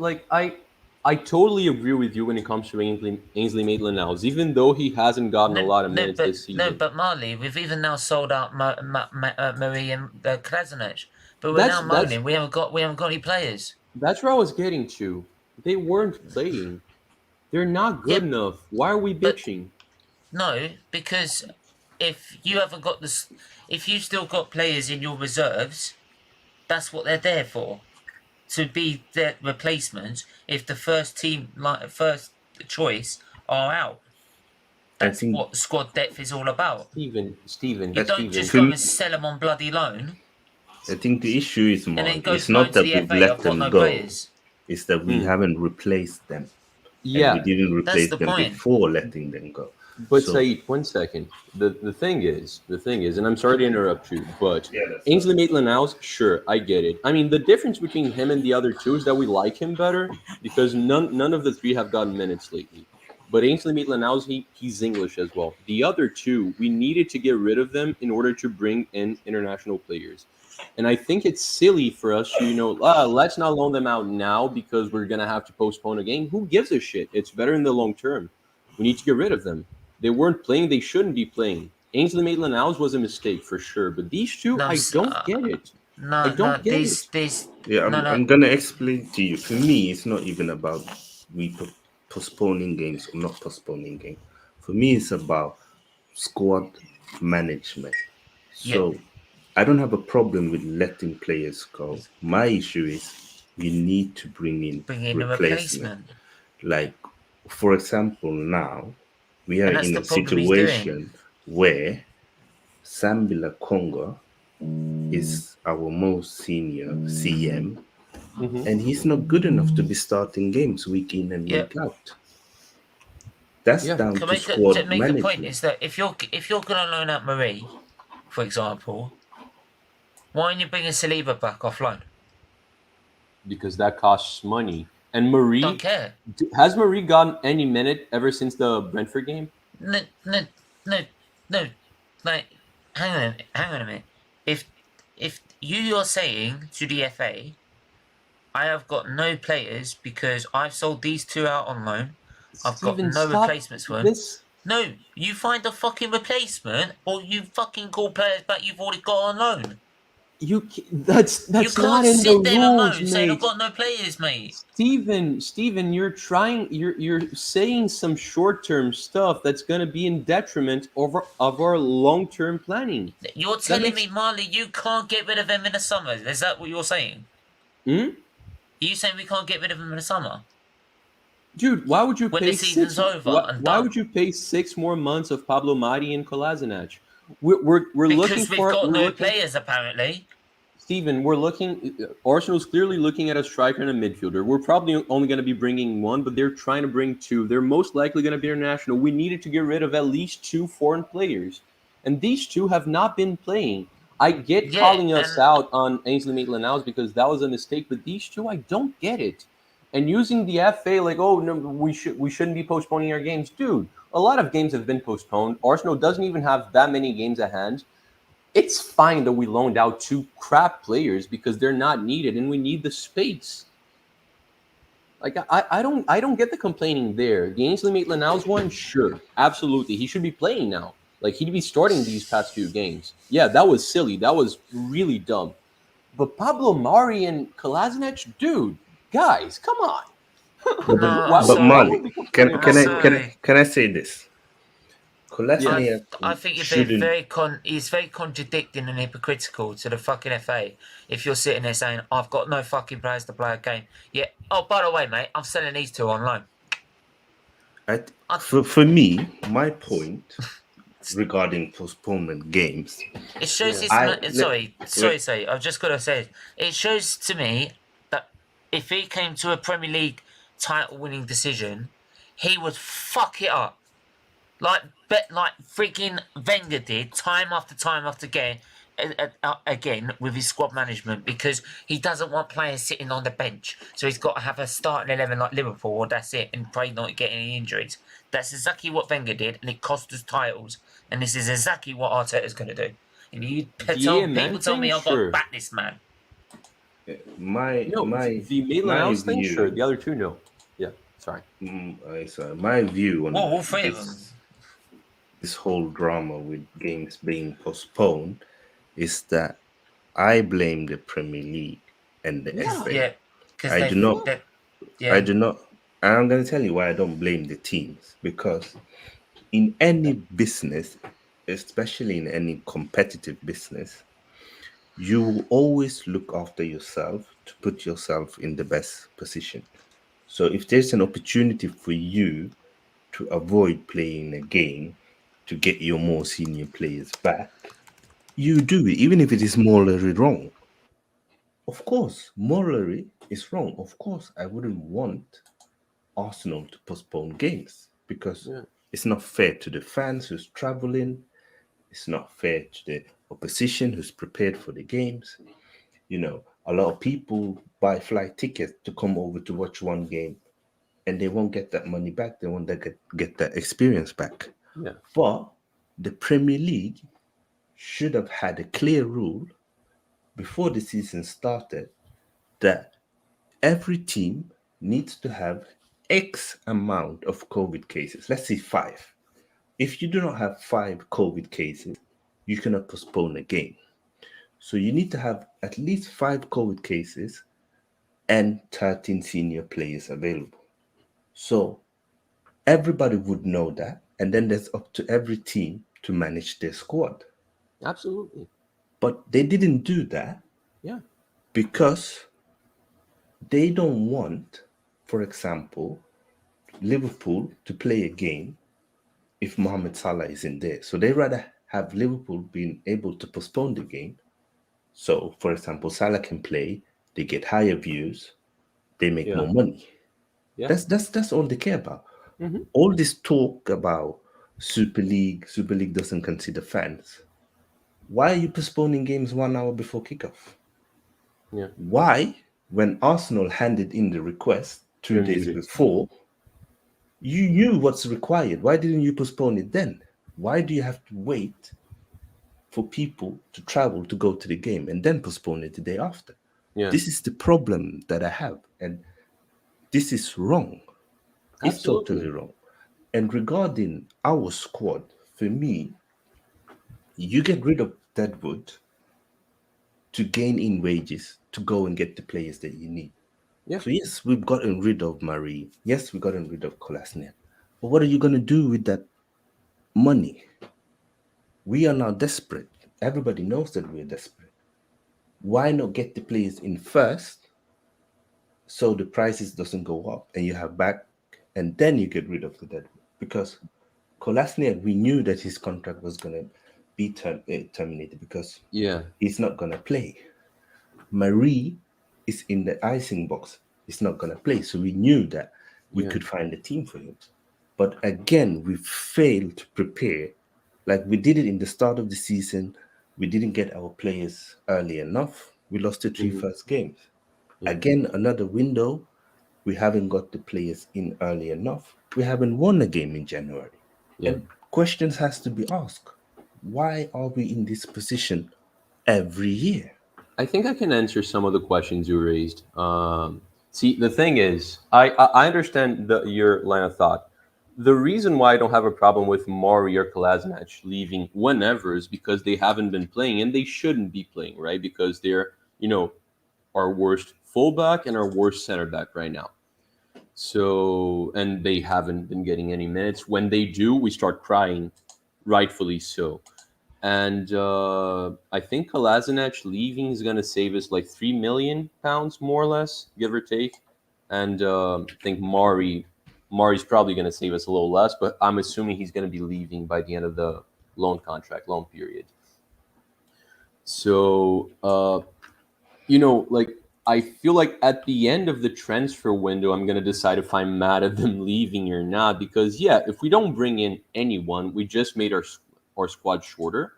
I totally agree with you when it comes to Ainsley Maitland-Niles, even though he hasn't gotten a lot of minutes this season. No, but Marley, we've even now sold out Marie and Krasnich, but we're now moaning we haven't got any players. That's where I was getting to. They weren't playing. They're not good enough. Why are we bitching? No, because if you haven't got this, if you still got players in your reserves, that's what they're there for. To be their replacements if the first choice are out. That's what squad depth is all about. Steven. You don't just go and sell them on bloody loan. I think the issue is, And then Mark, goes it's not to that the we've FA. let I've got them no go. players. It's that we haven't replaced them. And we Yeah, didn't replace the them point. before letting them go. but So- Sait, 1 second. The thing is, and I'm sorry to interrupt you, but Yeah, that's Ainsley Maitland-Niles, sure, I get it. I mean, the difference between him and the other two is that we like him better because none of the three have gotten minutes lately. But Ainsley Maitland-Niles, he's English as well. The other two, we needed to get rid of them in order to bring in international players. And I think it's silly for us to, let's not loan them out now because we're going to have to postpone a game. Who gives a shit? It's better in the long term. We need to get rid of them. They weren't playing. They shouldn't be playing. Ainsley Maitland-Niles was a mistake for sure. But these two, I don't get it. I don't get it. Yeah, I'm going to explain to you. For me, it's not even about postponing games or not postponing games. For me, it's about squad management. So I don't have a problem with letting players go. My issue is you need to bring in a replacement. Like, for example, now we are in a that's the problem he's situation where Sambila Congo is our most senior CM, and he's not good enough to be starting games week in and week out. That's down to squad management. The point is that if you're going to loan out Marie, for example, why don't you bring a Salva back off loan? Because that costs money. And Marie, don't care. Has Marie gotten any minute ever since the Brentford game? No. Like, hang on a minute. If you're saying to the FA, I have got no players because I've sold these two out on loan. I've got no replacements for them. No, you find a fucking replacement, or you fucking call players back you've already got on loan. That's not in the rules, mate. Saying I've got no players, mate. Steven, you're saying some short-term stuff that's gonna be in detriment of our long-term planning. You're telling me, Marley, you can't get rid of them in the summer. Is that what you're saying? Are you saying we can't get rid of them in the summer? Dude, why would you when pay the season's over? Why would you pay 6 more months of Pablo Mari and Kolasinac? We're looking for. Because we've got no players, apparently. Steven, we're looking. Arsenal's clearly looking at a striker and a midfielder. We're probably only going to be bringing one, but they're trying to bring two. They're most likely going to be international. We needed to get rid of at least 2 foreign players, and these 2 have not been playing. I get calling us out on Ainsley Maitland-Niles because that was a mistake, but these 2, I don't get it. And using the FA like, oh no, we shouldn't be postponing our games, dude. A lot of games have been postponed. Arsenal doesn't even have that many games at hand. It's fine that we loaned out 2 crap players because they're not needed and we need the space. Like I don't get the complaining there. The Ainsley Maitland-Niles one, sure, absolutely, he should be playing now. Like he'd be starting these past few games. Yeah, that was silly. That was really dumb. But Pablo Mari and Kolasinac, dude, guys, come on. But Marley, can I say this? I think he's very contradicting and hypocritical to the fucking FA. If you're sitting there saying, I've got no fucking players to play a game. Yeah. Oh, by the way, mate, I'm selling these 2 on loan. For me, my point regarding postponement games. It shows sorry, I've just got to say it shows to me that if he came to a Premier League title winning decision, he would fuck it up. Like freaking Wenger did time after again with his squad management, because he doesn't want players sitting on the bench. So he's got to have a starting 11 like Liverpool, or that's it, and pray not to get any injuries. That's exactly what Wenger did, and it cost us titles. And this is exactly what Arteta's going to do. And people tell me I've got to back this man. The Maitland-Niles thing, sure. The other 2, no. Yeah, sorry. My view on all 3 of them. This whole drama with games being postponed is that I blame the Premier League and the FA. Yeah, I do not. And I'm going to tell you why I don't blame the teams. Because in any business, especially in any competitive business, you always look after yourself to put yourself in the best position. So if there's an opportunity for you to avoid playing a game to get your more senior players back, you do it, even if it is morally wrong. Of course, morally, it's wrong. Of course, I wouldn't want Arsenal to postpone games because it's not fair to the fans who's traveling. It's not fair to the opposition who's prepared for the games. You know, a lot of people buy flight tickets to come over to watch one game and they won't get that money back. They won't get that experience back. Yeah. But the Premier League should have had a clear rule before the season started that every team needs to have X amount of COVID cases. Let's say 5. If you do not have 5 COVID cases, you cannot postpone a game. So you need to have at least 5 COVID cases and 13 senior players available. So everybody would know that. And then there's up to every team to manage their squad. Absolutely. But they didn't do that. Yeah. Because they don't want, for example, Liverpool to play a game if Mohamed Salah isn't there. So they rather have Liverpool being able to postpone the game. So, for example, Salah can play, they get higher views, they make more money. Yeah. That's all they care about. Mm-hmm. All this talk about Super League doesn't consider fans. Why are you postponing games 1 hour before kickoff? Yeah. Why, when Arsenal handed in the request 2 days before, you knew what's required. Why didn't you postpone it then? Why do you have to wait for people to travel to go to the game and then postpone it the day after? Yeah. This is the problem that I have. And this is wrong. It's totally wrong. And regarding our squad, for me, you get rid of Deadwood to gain in wages to go and get the players that you need. Yeah. So yes, we've gotten rid of Marie. Yes, we've gotten rid of Kolasinac. But what are you going to do with that money? We are now desperate. Everybody knows that we're desperate. Why not get the players in first so the prices doesn't go up and you have back and then you get rid of the Deadwood? Because Kolasinac, we knew that his contract was going to be terminated because he's not going to play. Marie is in the icing box. He's not going to play. So we knew that we could find a team for him. But again, we failed to prepare. Like we did it in the start of the season. We didn't get our players early enough. We lost the 3 first games. Again, another window. We haven't got the players in early enough. We haven't won a game in January. And questions has to be asked. Why are we in this position every year? I think I can answer some of the questions you raised. See, the thing is, I understand your line of thought. The reason why I don't have a problem with Mari or Kolasinac leaving whenever is because they haven't been playing, and they shouldn't be playing, right? Because they're, our worst fullback and our worst center back right now. So, and they haven't been getting any minutes. When they do, we start crying, rightfully so. And I think Kolasinac leaving is going to save us like £3 million, more or less, give or take. And I think Mari's probably going to save us a little less, but I'm assuming he's going to be leaving by the end of the loan period. So, I feel like at the end of the transfer window, I'm going to decide if I'm mad at them leaving or not. Because, if we don't bring in anyone, we just made our squad shorter.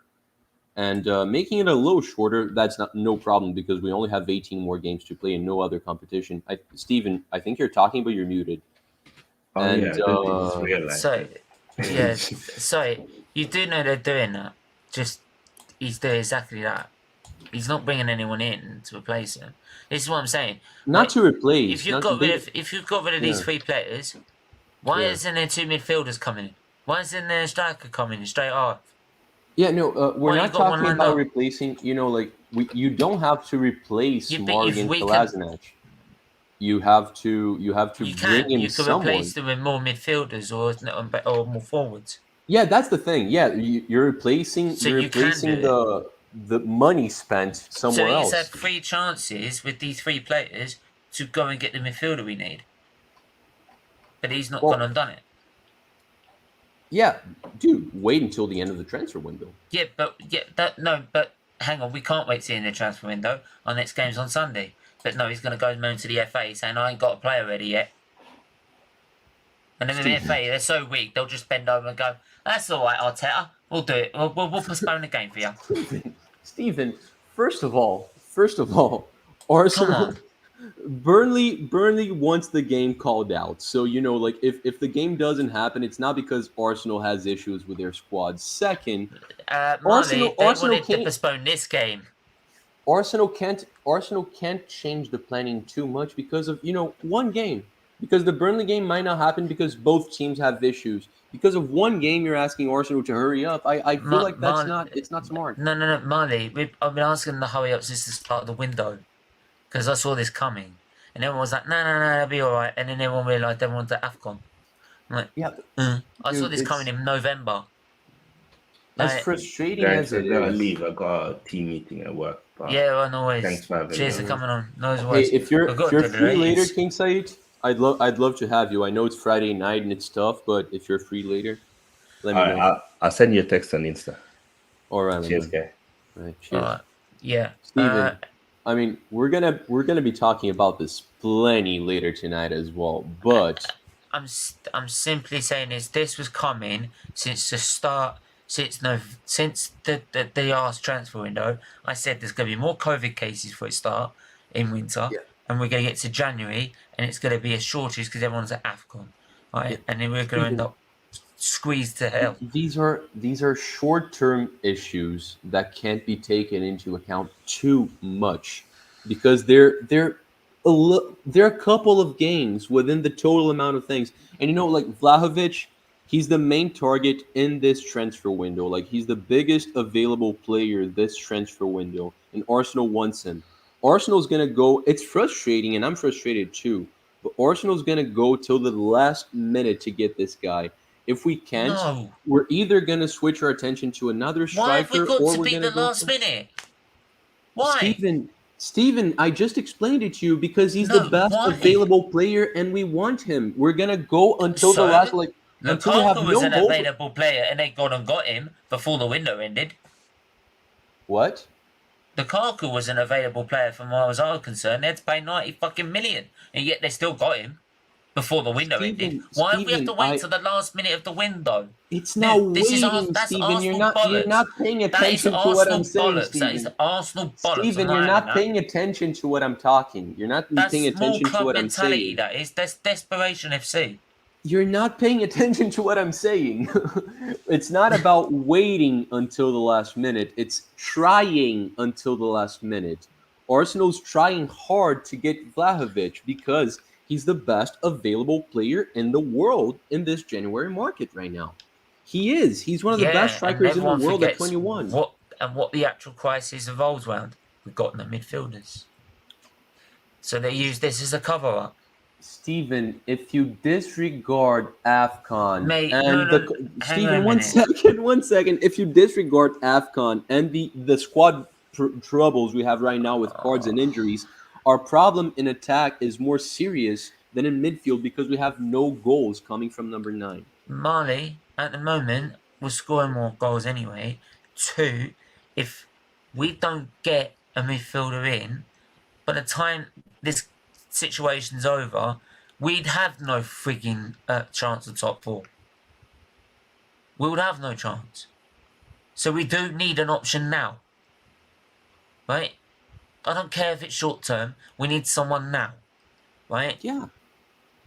And making it a little shorter, that's no problem because we only have 18 more games to play and no other competition. Steven, I think you're talking, but you're muted. Oh, and, yeah, I didn't just realize. So you do know they're doing that. Just he's doing exactly that. He's not bringing anyone in to replace him. This is what I'm saying. Not to replace. If you've got rid of these 3 players, why isn't there 2 midfielders coming? Why isn't there a striker coming straight off? Yeah, no, we're not talking about replacing. You don't have to replace Morgan Kolasinac. You have to bring in someone. You can replace them with more midfielders or more forwards. Yeah, that's the thing. Yeah, you're replacing. So you're replacing the money spent somewhere else. So he's had 3 chances with these 3 players to go and get the midfielder we need, but he's not gone and done it. Yeah, dude, wait until the end of the transfer window. But hang on, we can't wait to see in the transfer window. Our next game's on Sunday. But no, he's going to go moan to the FA saying, I ain't got a player ready yet. And then the FA, they're so weak, they'll just bend over and go, that's all right, Arteta. We'll do it. We'll postpone the game for you. Stephen, first of all, Arsenal, Burnley wants the game called out. So, you know, like if the game doesn't happen, it's not because Arsenal has issues with their squad. Second, Marley, they wanted to postpone this game. Arsenal can't change the planning too much because of, you know, one game. Because the Burnley game might not happen because both teams have issues. Because of one game, you're asking Arsenal to hurry up. I feel like it's not smart. No, Marley. I've been asking them to hurry up since the start of the window. Because I saw this coming. And everyone was like, no, it'll be all right. And then everyone realised everyone's at AFCON. I'm like, yeah. I saw this coming in November. As frustrating as it is. Leave. I got a team meeting at work. Yeah, I know. Thanks for having me. Cheers for coming on. No Hey, worries. if you're free later, King Sait, I'd love to have you. I know it's Friday night and it's tough, but if you're free later, let me know. I'll send you a text on Insta. All right. Cheers, guy. Right, cheers. Yeah. Steven, I mean, we're gonna be talking about this plenty later tonight as well. But I'm simply saying this was coming since the start. Since the arse transfer window, I said there's going to be more COVID cases for it start in winter, and we're going to get to January, and it's going to be a shortage because everyone's at AFCON, right? Yeah. And then we're going to end up squeezed to hell. These are short-term issues that can't be taken into account too much because they're a couple of games within the total amount of things, and you know, like Vlahovic. He's the main target in this transfer window. Like, he's the biggest available player this transfer window, and Arsenal wants him. Arsenal's going to go. It's frustrating, and I'm frustrated too, but Arsenal's going to go till the last minute to get this guy. If we can't, we're either going to switch our attention to another striker, Why have we got to be the last minute? Why? Steven, I just explained it to you because he's the best available player, and we want him. We're going to go until the last, like, Lukaku was an available player, and they gone and got him before the window ended. What? Lukaku was an available player from where I was concerned. They had to pay 90 fucking million, and yet they still got him before the window ended. Why do we have to wait till the last minute of the window? It's not waiting, Steven. You're not paying attention to what I'm saying, Steven. That is Arsenal bollocks. Steven, you're not paying attention to what I'm talking. You're not paying attention to what I'm saying. That's Desperation FC. You're not paying attention to what I'm saying. It's not about waiting until the last minute. It's trying until the last minute. Arsenal's trying hard to get Vlahovic because he's the best available player in the world in this January market right now. He is. He's one of the best strikers in the world at 21. What the actual crisis evolves around. We've got no midfielders. So they use this as a cover-up. Steven, if you disregard AFCON Steven, one second. If you disregard AFCON and the squad troubles we have right now with cards and injuries, our problem in attack is more serious than in midfield because we have no goals coming from number 9. Marley, at the moment, we're scoring more goals anyway. 2, if we don't get a midfielder in, by the time this situation's over, we'd have no frigging chance of top 4. We would have no chance. So we do need an option now. Right? I don't care if it's short term. We need someone now. Right? Yeah.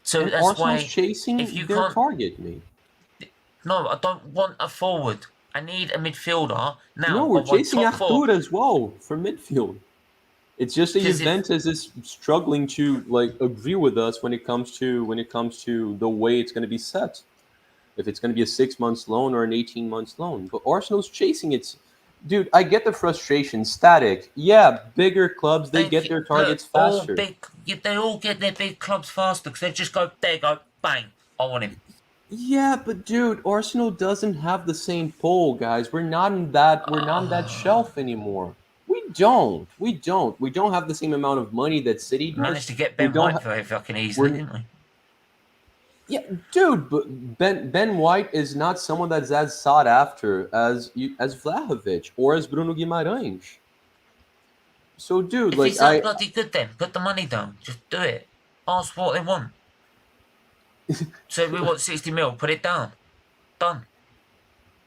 So and that's Arsenal's why chasing if you their can't target, me. No, I don't want a forward. I need a midfielder now. No, we're chasing Arthur as well for midfield. It's just that Juventus is struggling to agree with us when it comes to the way it's going to be set. If it's going to be a 6 months loan or an 18 months loan, but Arsenal's chasing it. Dude, I get the frustration. Static, yeah. Bigger clubs they get their targets faster. They all get their big clubs faster because they just go there, go bang. I want him. Yeah, but dude, Arsenal doesn't have the same pull, guys. We're not on that shelf anymore. We don't have the same amount of money that City does. Managed to get Ben White very fucking easily, didn't we? Yeah, dude, but Ben White is not someone that's as sought after as Vlahovic or as Bruno Guimarães. So, dude, If like he's that bloody good, then put the money down. Just do it. Ask what they want. So we want 60 mil. Put it down. Done.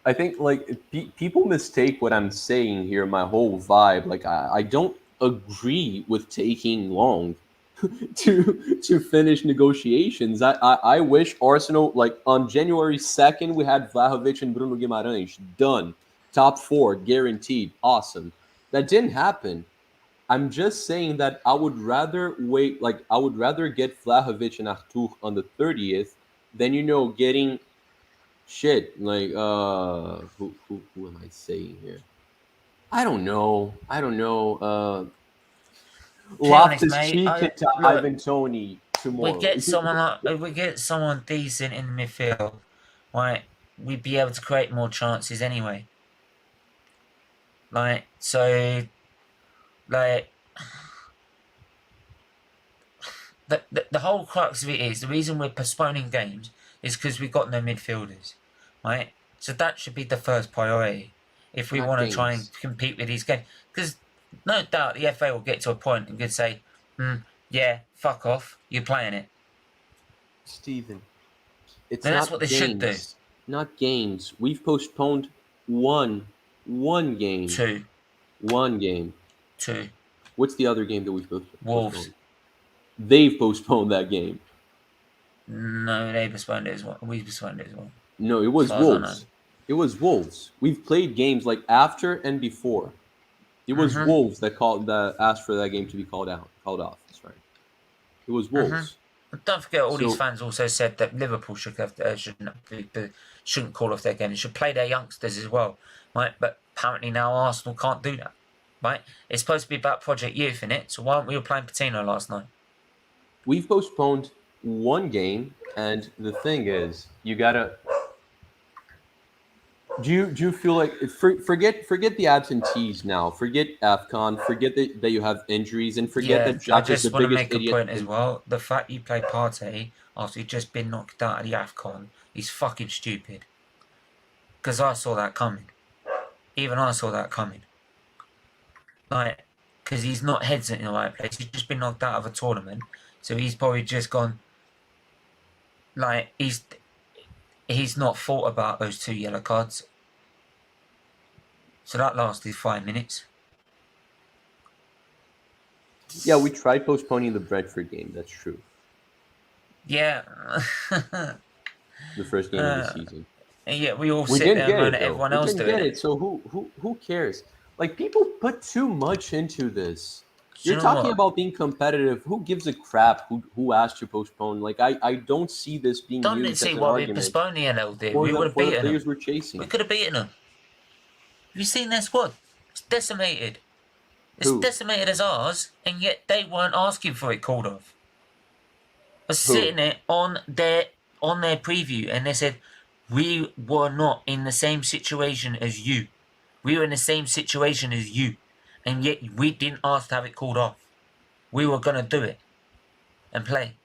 I think like people mistake what I'm saying here. My whole vibe, like I don't agree with taking long to finish negotiations. I wish Arsenal, like on January 2nd, we had Vlahovic and Bruno Guimarães done, top 4 guaranteed, awesome. That didn't happen. I'm just saying that I would rather wait. Like I would rather get Vlahovic and Artur on the 30th than getting shit like who am I saying here? I don't know. Loftus Cheek and Ivan Tony tomorrow. We get someone decent in the midfield, right? We'd be able to create more chances anyway. Like so, like the whole crux of it is the reason we're postponing games is because we've got no midfielders, right? So that should be the first priority if we want to try and compete with these games. Because no doubt the FA will get to a point and could say, yeah, fuck off, you're playing it. Steven, it's And not that's what they should do. Not games. We've postponed one game. One game. Two. What's the other game that we've postponed? Wolves. They've postponed that game. No, they postponed it as well. We postponed it as well. No, it was Wolves. It was Wolves. We've played games like after and before. It was Wolves that asked for that game to be called off. That's right. It was Wolves. Don't forget, all these fans also said that Liverpool shouldn't call off their game. They should play their youngsters as well, right? But apparently now Arsenal can't do that, right? It's supposed to be about Project Youth, innit? So why aren't we playing Patino last night? We've postponed one game, and the thing is, you gotta. Do you feel like forget the absentees now? Forget AFCON. Forget that you have injuries, and forget that Jack is the biggest idiot. I just want to make a point as well. The fact you play Partey after you've just been knocked out of the AFCON is fucking stupid. Because I saw that coming. Even I saw that coming. Like, because he's not heads in the right place. He's just been knocked out of a tournament, so he's probably just gone. Like he's not thought about those 2 yellow cards. So that lasted 5 minutes. Yeah, we tried postponing the Brentford game. That's true. Yeah. The first game of the season. Yeah, we all sit there and moan at everyone else doing it. So who cares? Like, people put too much into this. You're talking about being competitive. Who gives a crap who asked to postpone? Like, I don't see this being used as an argument. We postponed the NLD. We would have beaten them. Players were chasing. We could have beaten them. Have you seen their squad? It's decimated. It's decimated as ours, and yet they weren't asking for it called off. I was sitting there on their preview, and they said, we were not in the same situation as you. We were in the same situation as you. And yet we didn't ask to have it called off. We were going to do it and play.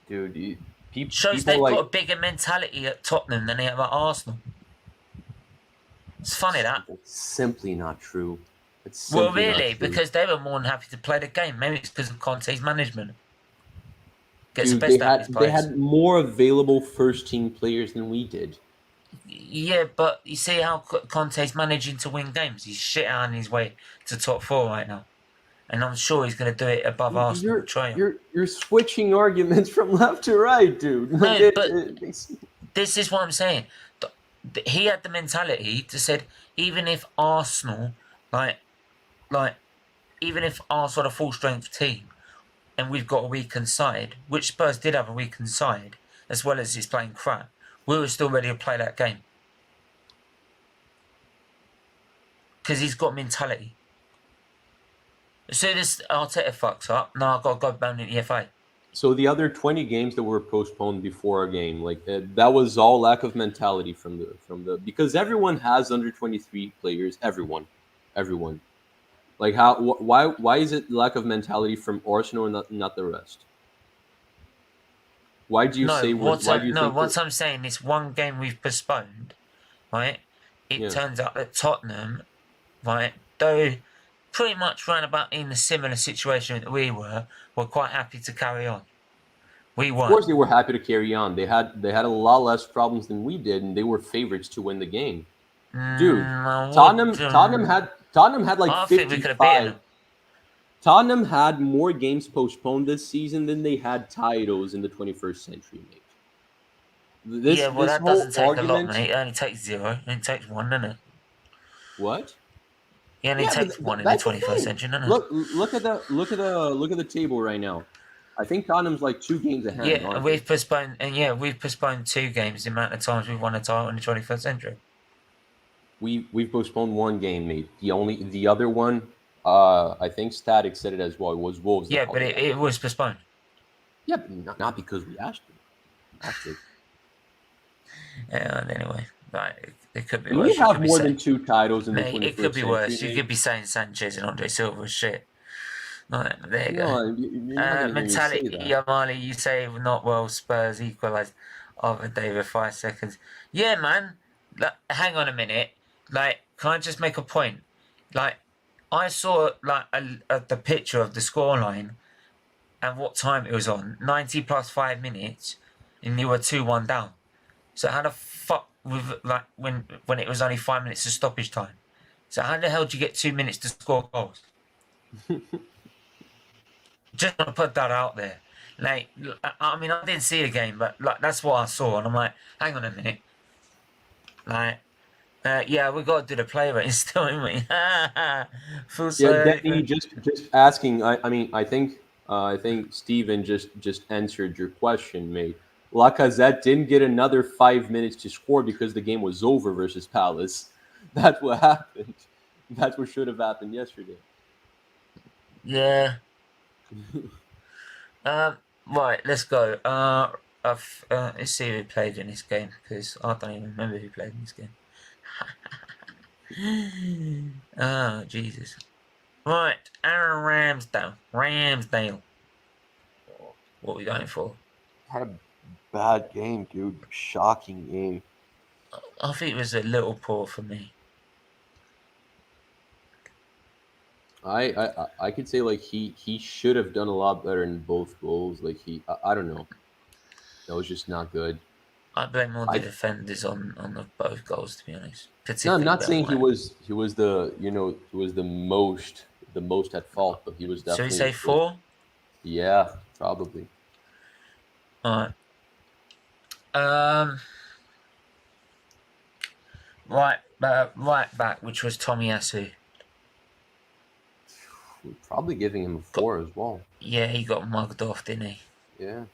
Dude, shows they've got a bigger mentality at Tottenham than they have at Arsenal. It's funny that. It's simply not true. Well, really, because they were more than happy to play the game. Maybe it's because of Conte's management. Dude, they had more available first-team players than we did. Yeah, but you see how Conte's managing to win games. He's shit out on his way to top 4 right now, and I'm sure he's going to do it above Arsenal. You're switching arguments from left to right, dude. No, but this is what I'm saying. He had the mentality to said, even if Arsenal, even if Arsenal are a full strength team, and we've got a weakened side, which Spurs did have a weakened side, as well as he's playing crap, we were still ready to play that game. Because he's got mentality. As soon as Arteta fucks up, now I've got to go down in the FA. So the other 20 games that were postponed before our game, like that was all lack of mentality from the because everyone has under 23 players. Everyone. Like why is it lack of mentality from Arsenal and not the rest? Why do you say? What I'm saying is one game we've postponed, right? It turns out that Tottenham, right? Though pretty much round about in a similar situation that we were quite happy to carry on. We Of weren't. course, they were happy to carry on. They had a lot less problems than we did, and they were favorites to win the game. Dude, Tottenham had like I think we could have beaten 55. them. Tottenham had more games postponed this season than they had titles in the 21st century, mate. That doesn't take a lot, mate. It only takes 0. It only takes 1, doesn't it? What? It only takes 1 in the 21st century, doesn't it? Look at the table right now. I think Tottenham's like 2 games ahead. Yeah, we've postponed 2 games the amount of times we've won a title in the 21st century. We've postponed 1 game, mate. The other one, I think Static said it as well. It was Wolves. Yeah, but it was postponed. Yeah, but not because we asked it. Anyway, right, it could be And worse. we have more than 2 titles in the 21st century. It could be worse. You could be saying Sanchez and Andre Silva shit. Right, there you go. Mentality, Yamali, you say not well. Spurs equalised over David 5 seconds. Yeah, man. Hang on a minute. Like, can I just make a point? Like, I saw like the picture of the scoreline and what time it was on. 90 plus 5 minutes, and you were 2-1 down. So how the fuck with like when it was only 5 minutes of stoppage time? So how the hell do you get 2 minutes to score goals? Just want to put that out there. Like, I mean, I didn't see the game, but like that's what I saw, and I'm like, hang on a minute. Like, yeah, we got to do the play rate still, haven't we? Danny, just asking. I think Steven just answered your question, mate. Lacazette didn't get another 5 minutes to score because the game was over versus Palace. That's what happened. That's what should have happened yesterday. Yeah. Right, let's go. Let's see who played in this game, because I don't even remember who played in this game. Oh, Jesus. Right, Aaron Ramsdale. What are we going for? Had a bad game, dude. Shocking game. I think it was a little poor for me. I could say like he should have done a lot better in both goals. Like I don't know. That was just not good. I blame all the defenders on the both goals, to be honest. No, I'm not saying he was the most at fault, but he was definitely. Should we say 4? Yeah, probably. All right. Right back, which was Tomiyasu. We're probably giving him a 4 as well. Yeah, he got mugged off, didn't he? Yeah,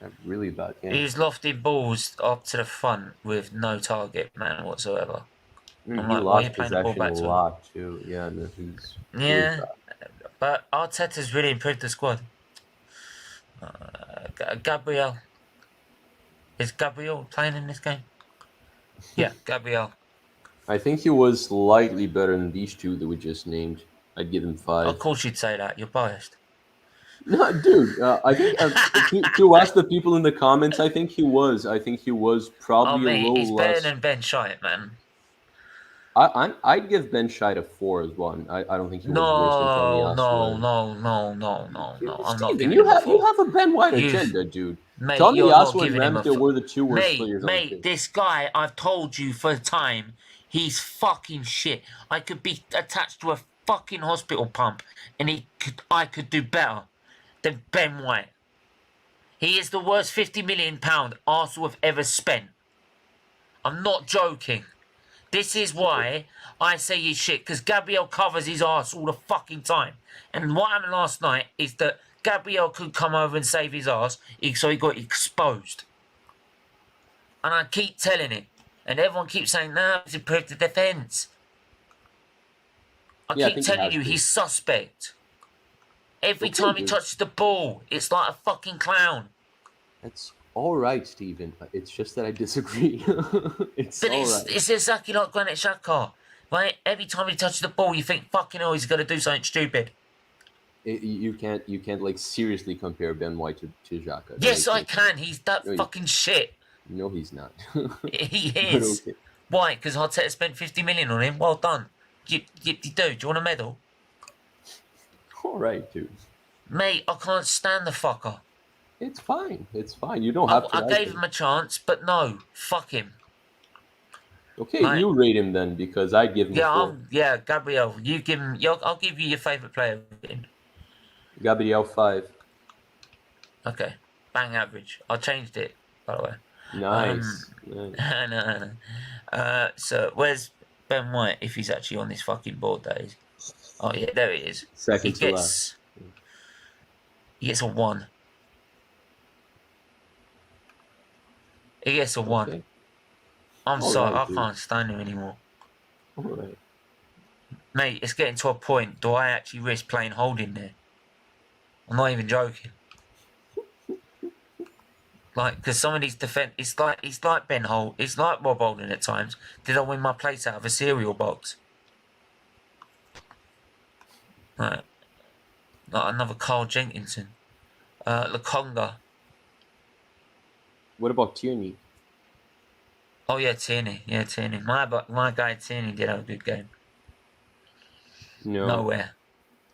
a really bad game. He was lofting balls up to the front with no target man whatsoever. He lost possession a lot too. Yeah, no, he's really but Arteta's really improved the squad. Gabriel. Is Gabriel playing in this game? Yeah, Gabriel. I think he was slightly better than these 2 that we just named. I'd give him 5. Of course you'd say that. You're biased. No, dude. I think to ask the people in the comments, I think he was probably a little he's less. better than Ben Scheidt, man. I'd give Ben Scheidt a 4 as well. I don't think he was worse than Tony No. I'm not giving you him a 4. You have a Ben White agenda, dude. Mate, Tony you're not Asu and giving him a Ramsdale 4. were the 2 worst players on the team. This guy, I've told you for a time, he's fucking shit. I could be attached to a fucking hospital pump, and I could do better than Ben White. He is the worst £50 million Arsenal have ever spent. I'm not joking. This is why I say he's shit, because Gabriel covers his arse all the fucking time. And what happened last night is that Gabriel could come over and save his arse, so he got exposed. And I keep telling it. And everyone keeps saying, no, he's improved the defence. I keep telling you, he's suspect. Every time he touches the ball, it's like a fucking clown. It's all right, Stephen. It's just that I disagree. It's exactly like Granit Xhaka. Right? Every time he touches the ball, you think, fucking hell, he's going to do something stupid. You can't like seriously compare Ben White to Xhaka. Yes, I can. He's that fucking shit. No, he's not. He is. Okay. Why? Because Arteta spent 50 million on him. Well done. You do. Do you want a medal? all right, dude. Mate, I can't stand the fucker. It's fine. It's fine. You don't have to. I gave him a chance, but no, fuck him. Okay, Like, you rate him then, because I give him a 4. Yeah, Gabriel, you give him. I'll give you your favourite player. Gabriel 5. Okay, bang average. I changed it, by the way. Nice. No. So where's Ben White if he's actually on this fucking board? That is. Oh yeah, there he is. Second to last. He gets a 1. He gets a 1. Okay. I'm All sorry, right, I dude. can't stand him anymore. All right. Mate, it's getting to a point. Do I actually risk playing holding there? I'm not even joking. Like, because some of these it's like Ben Holt, it's like Rob Holding at times. Did I win my place out of a cereal box? Right. Like another Carl Jenkinson. Lakonga. What about Tierney? Oh yeah, Tierney. Yeah, Tierney. My guy Tierney did have a good game. No. Nowhere.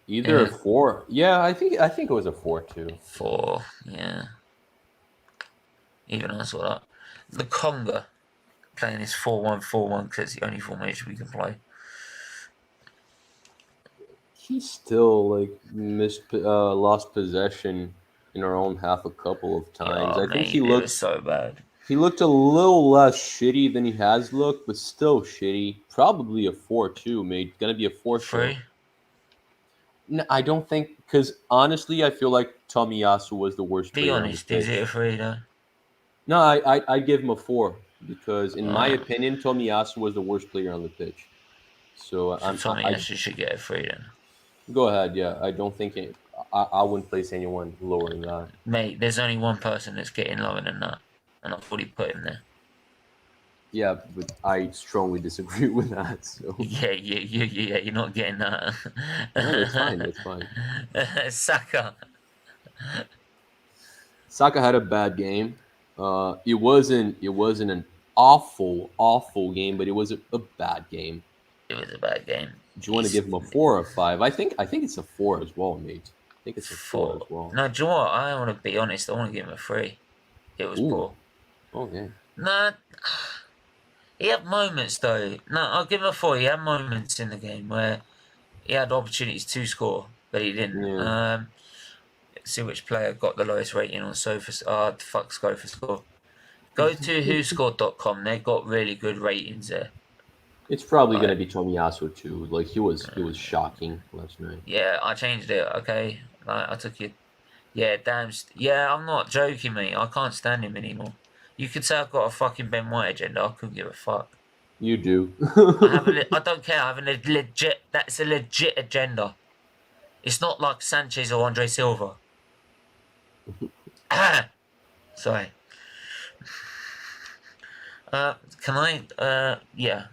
Either a 4. Yeah, I think it was a 4 too. 4, yeah. Even I saw that. The Conga playing his 4-1-4-1 because it's the only formation we can play. He still like lost possession in our own half a couple of times. Oh, I think mate, he looked it was so bad. He looked a little less shitty than he has looked, but still shitty. Probably a 4 too, mate. Gonna be a 4 3? No, I don't think, because honestly, I feel like Tomiyasu was the worst Be player honest, on the is pitch. it a 3 though? No, I'd give him a 4 because, in my opinion, Tomiyasu was the worst player on the pitch. So Tomiyasu should get a 3 then. Go ahead, yeah. I don't think I wouldn't place anyone lower than that. Mate, there's only one person that's getting lower than that, and I've already put him there. Yeah, but I strongly disagree with that. So. Yeah, you're not getting that. No, that's fine. That's fine. Saka. Saka had a bad game. It wasn't an awful game, but it was a bad game. It was a bad game. Do you want to give him a 4 or a 5? I think it's a 4 as well, mate. I think it's a 4 as well. No, do you know what? I want to be honest. I want to give him a 3. It was poor. Okay. Nah, he had moments though. No, I'll give him a 4. He had moments in the game where he had opportunities to score, but he didn't. Yeah. Let's see which player got the lowest rating on Sofa. Fuck ScoFaScore. Go to whoscored.com. They've got really good ratings there. It's probably going to be Tomiyasu too. Like he was shocking last night. Yeah, I changed it. Okay, I took it. Yeah, damn. Yeah, I'm not joking, mate. I can't stand him anymore. You could say I've got a fucking Ben White agenda. I couldn't give a fuck. You do. I don't care. I have a legit. That's a legit agenda. It's not like Sanchez or Andre Silva. Sorry. Can I? Yeah.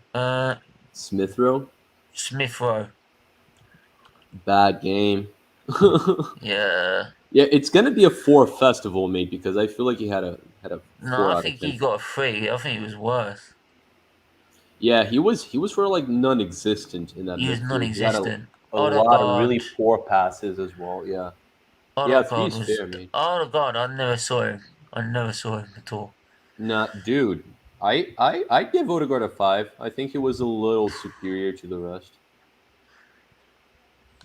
Smith Rowe. Smith Rowe. Bad game. Yeah. Yeah, it's gonna be a 4 festival, mate, because I feel like he had a 4. No, I think he got a 3. I think he was worse. Yeah, he was for like non-existent in that. He was non-existent. A lot of really poor passes as well. Yeah. He's fair, mate. Oh God, I never saw him. At all. Nah, dude. I'd give Odegaard a 5. I think he was a little superior to the rest.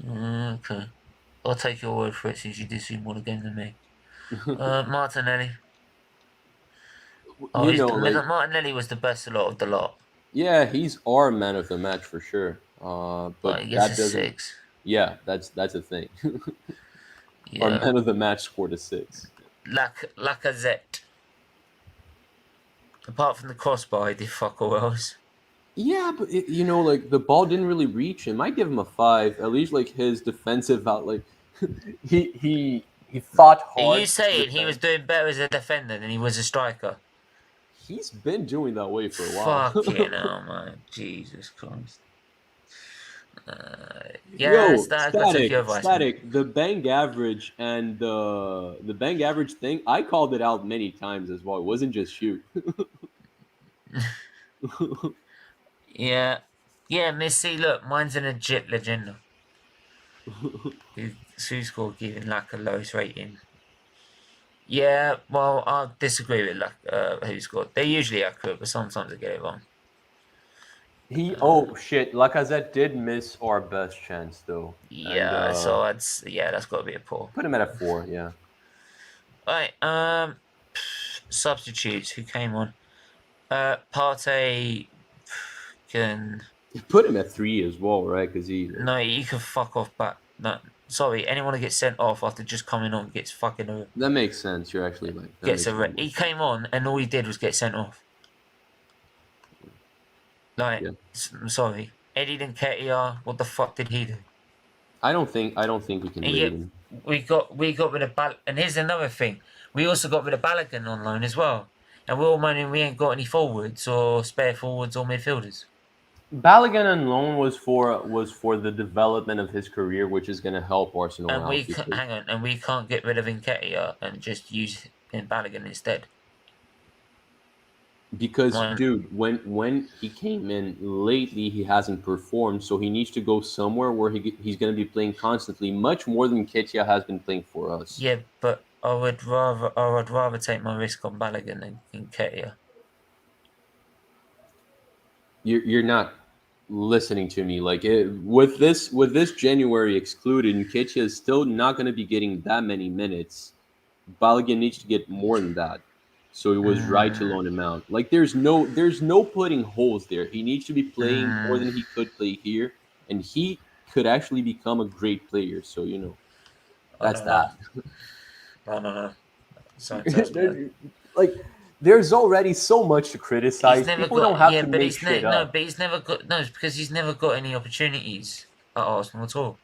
Okay. I'll take your word for it since you did see more of the game than me. Martinelli. Martinelli was the best of the lot. Yeah, he's our man of the match for sure. But he gets that a doesn't. 6. Yeah, that's a thing. Yeah. Our man of the match scored a 6. Lacazette. Apart from the crossbar, he did fuck all else. Yeah, but like the ball didn't really reach him. I'd give him a 5. At least like his defensive outlet, he fought hard. Are you saying he was doing better as a defender than he was a striker? He's been doing that way for a while. Fucking hell, man! Jesus Christ. Yeah, static. The bang average and the bang average thing. I called it out many times as well. It wasn't just shoot. Yeah, Missy. Look, mine's a legit legend. Who scored giving Laka lowest rating? Yeah, well, I disagree with who scored. They're usually accurate, but sometimes they get it wrong. Oh shit! Lacazette did miss our best chance though. Yeah, And, so that's got to be a poor. Put him at a 4. Yeah. Right. Substitutes who came on. Partey can. Put him at 3 as well, right? Because No, he can fuck off back. No, sorry, anyone who gets sent off after just coming on gets fucking. That makes sense. You're actually like Gets a. He came on and all he did was get sent off. Like, Yeah. I'm sorry, Eddie Nketiah. What the fuck did he do? I don't think we can And rate yet, him. we got rid of and here's another thing. We also got rid of Balogun on loan as well. And we're all moaning we ain't got any forwards or spare forwards or midfielders. Balogun on loan was for the development of his career, which is going to help Arsenal And out. we and we can't get rid of Nketiah and just use Balogun instead. Because dude, when he came in lately, he hasn't performed, so he needs to go somewhere where he's going to be playing constantly, much more than Nketiah has been playing for us. Yeah, but I would rather take my risk on Balogun than Nketiah. You're not listening to me. Like with this January excluded, Nketiah is still not going to be getting that many minutes. Balogun needs to get more than that. So it was right to loan him out. Like there's no putting holes there. He needs to be playing more than he could play here, and he could actually become a great player. So that's that. I don't know. So like there's already so much to criticize. People don't have to make shit up. No, but he's never got it's because he's never got any opportunities at Arsenal at all.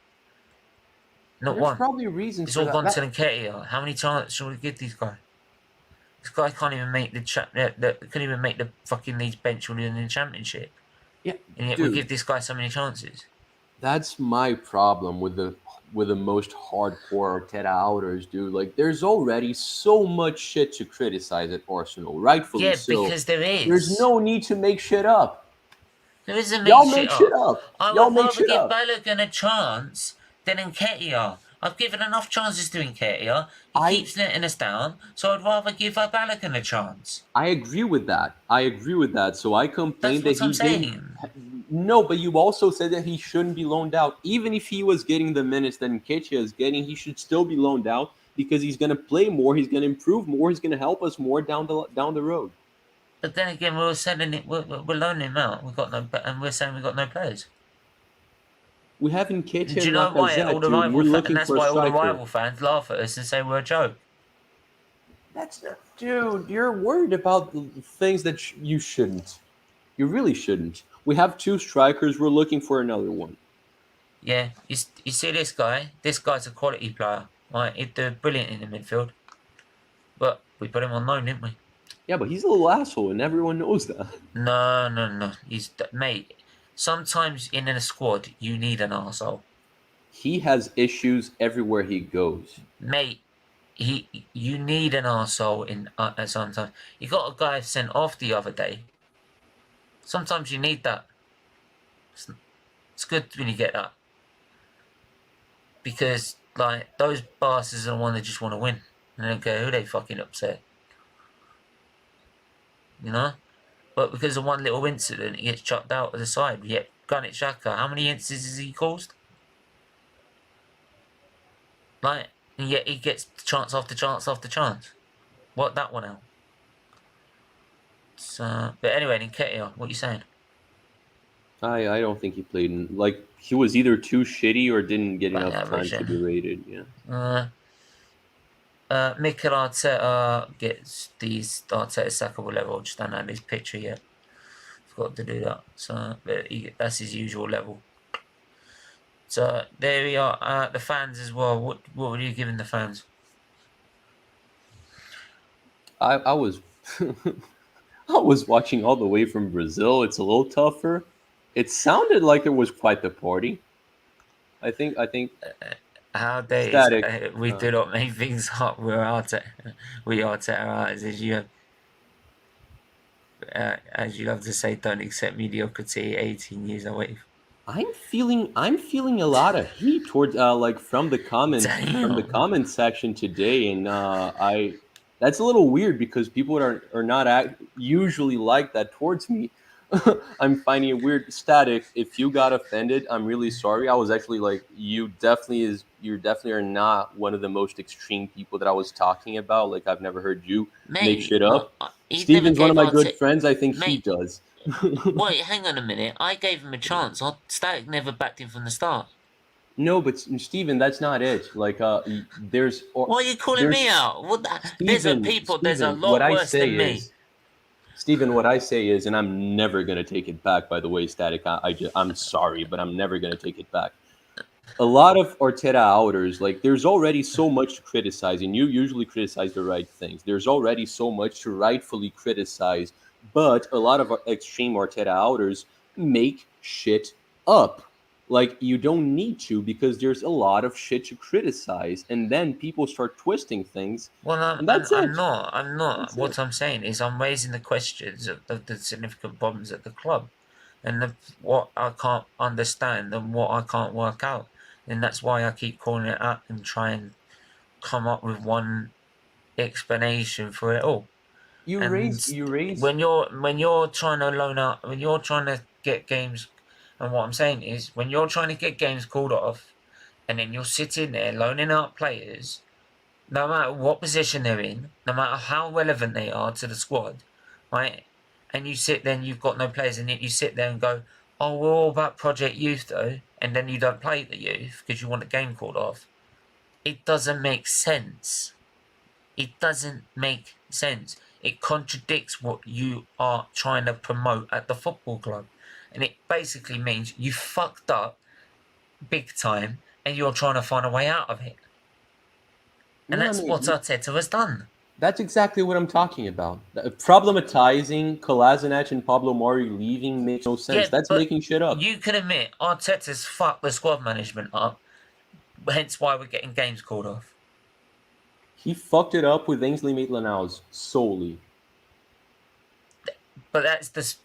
Not There's one. probably reasons. It's all gone to Nketiah. How many chances should we give these guys? This guy can't even make couldn't even make the fucking Leeds bench in the Championship. Yeah, and yet we give this guy so many chances. That's my problem with the most hardcore Arteta outers, dude. Like, there's already so much shit to criticize at Arsenal, rightfully so. Yeah, because there is. There's no need to make shit up. There isn't Y'all make shit up. I would rather give Balogun a chance than Nketiah. I've given enough chances to Nketiah. He keeps letting us down, so I'd rather give Balogun a chance. I agree with that. So I complained that he didn't. No, but you also said that he shouldn't be loaned out. Even if he was getting the minutes that Nketiah is getting, he should still be loaned out because he's going to play more, he's going to improve more, he's going to help us more down the road. But then again, we're loaning him out. And we're saying we've got no players. We have Nketiah. Do you know why all the rival fans laugh at us and say we're a joke? Dude, you're worried about things that you shouldn't. You really shouldn't. We have 2 strikers. We're looking for another one. Yeah, you see this guy? This guy's a quality player. Right, he'd do brilliant in the midfield. But we put him on loan, didn't we? Yeah, but he's a little asshole, and everyone knows that. No. Mate, sometimes in a squad, you need an arsehole. He has issues everywhere he goes. Mate, you need an arsehole in sometimes. You got a guy sent off the other day. Sometimes you need that. It's good when you get that. Because, like, those bastards are the ones that just want to win. They don't care who they fucking upset. You know? But because of one little incident, he gets chucked out of the side. Yet, Granit Xhaka, how many instances has he caused? Like, and yet he gets chance after chance after chance. Work that one out. So, but anyway, Nketiah, what are you saying? I don't think he played like he was either too shitty or didn't get enough time to be rated. Yeah. Mikel Arteta gets these Arteta sackable level. Just don't have his picture yet. Forgot to do that. So, but that's his usual level. So there we are. The fans as well. What were you giving the fans? I was I was watching all the way from Brazil. It's a little tougher. It sounded like it was quite the party. I think. How they we do not make things up. We are as you as you love to say, don't accept mediocrity. 18 years away. I'm feeling a lot of heat towards like from the comment section today, and that's a little weird because people are not usually like that towards me. I'm finding it weird. Static, if you got offended, I'm really sorry. I was actually like, you definitely are not one of the most extreme people that I was talking about. Like, I've never heard you make shit up. Steven's one of my good friends. I think he does. Wait, hang on a minute. I gave him a chance. Static never backed him from the start. No, but Steven, that's not it. Like, there's. Why are you calling me out? There's a lot worse than me. Steven, what I say is, and I'm never going to take it back, by the way, Static. I'm sorry, but I'm never going to take it back. A lot of Arteta outers, like, there's already so much to criticize, and you usually criticize the right things. There's already so much to rightfully criticize, but a lot of extreme Arteta outers make shit up. Like, you don't need to, because there's a lot of shit to criticize, and then people start twisting things. Well, I'm not. What I'm saying is I'm raising the questions of the significant problems at the club, and what I can't understand and what I can't work out. And that's why I keep calling it out and try and come up with one explanation for it all. You raise when you're trying to loan out, when you're trying to get games, and what I'm saying is when you're trying to get games called off, and then you're sitting there loaning out players, no matter what position they're in, no matter how relevant they are to the squad, right? And you sit there and you've got no players, and yet you sit there and go, oh, we're all about Project Youth though, and then you don't play the youth because you want the game called off. It doesn't make sense. It doesn't make sense. It contradicts what you are trying to promote at the football club. And it basically means you fucked up big time and you're trying to find a way out of it. And that's what Arteta has done. That's exactly what I'm talking about. Problematizing Kolasinac and Pablo Mari leaving makes no sense. Yeah, that's making shit up. You can admit Arteta's fucked the squad management up, hence why we're getting games called off. He fucked it up with Ainsley Maitland-Niles solely. But that's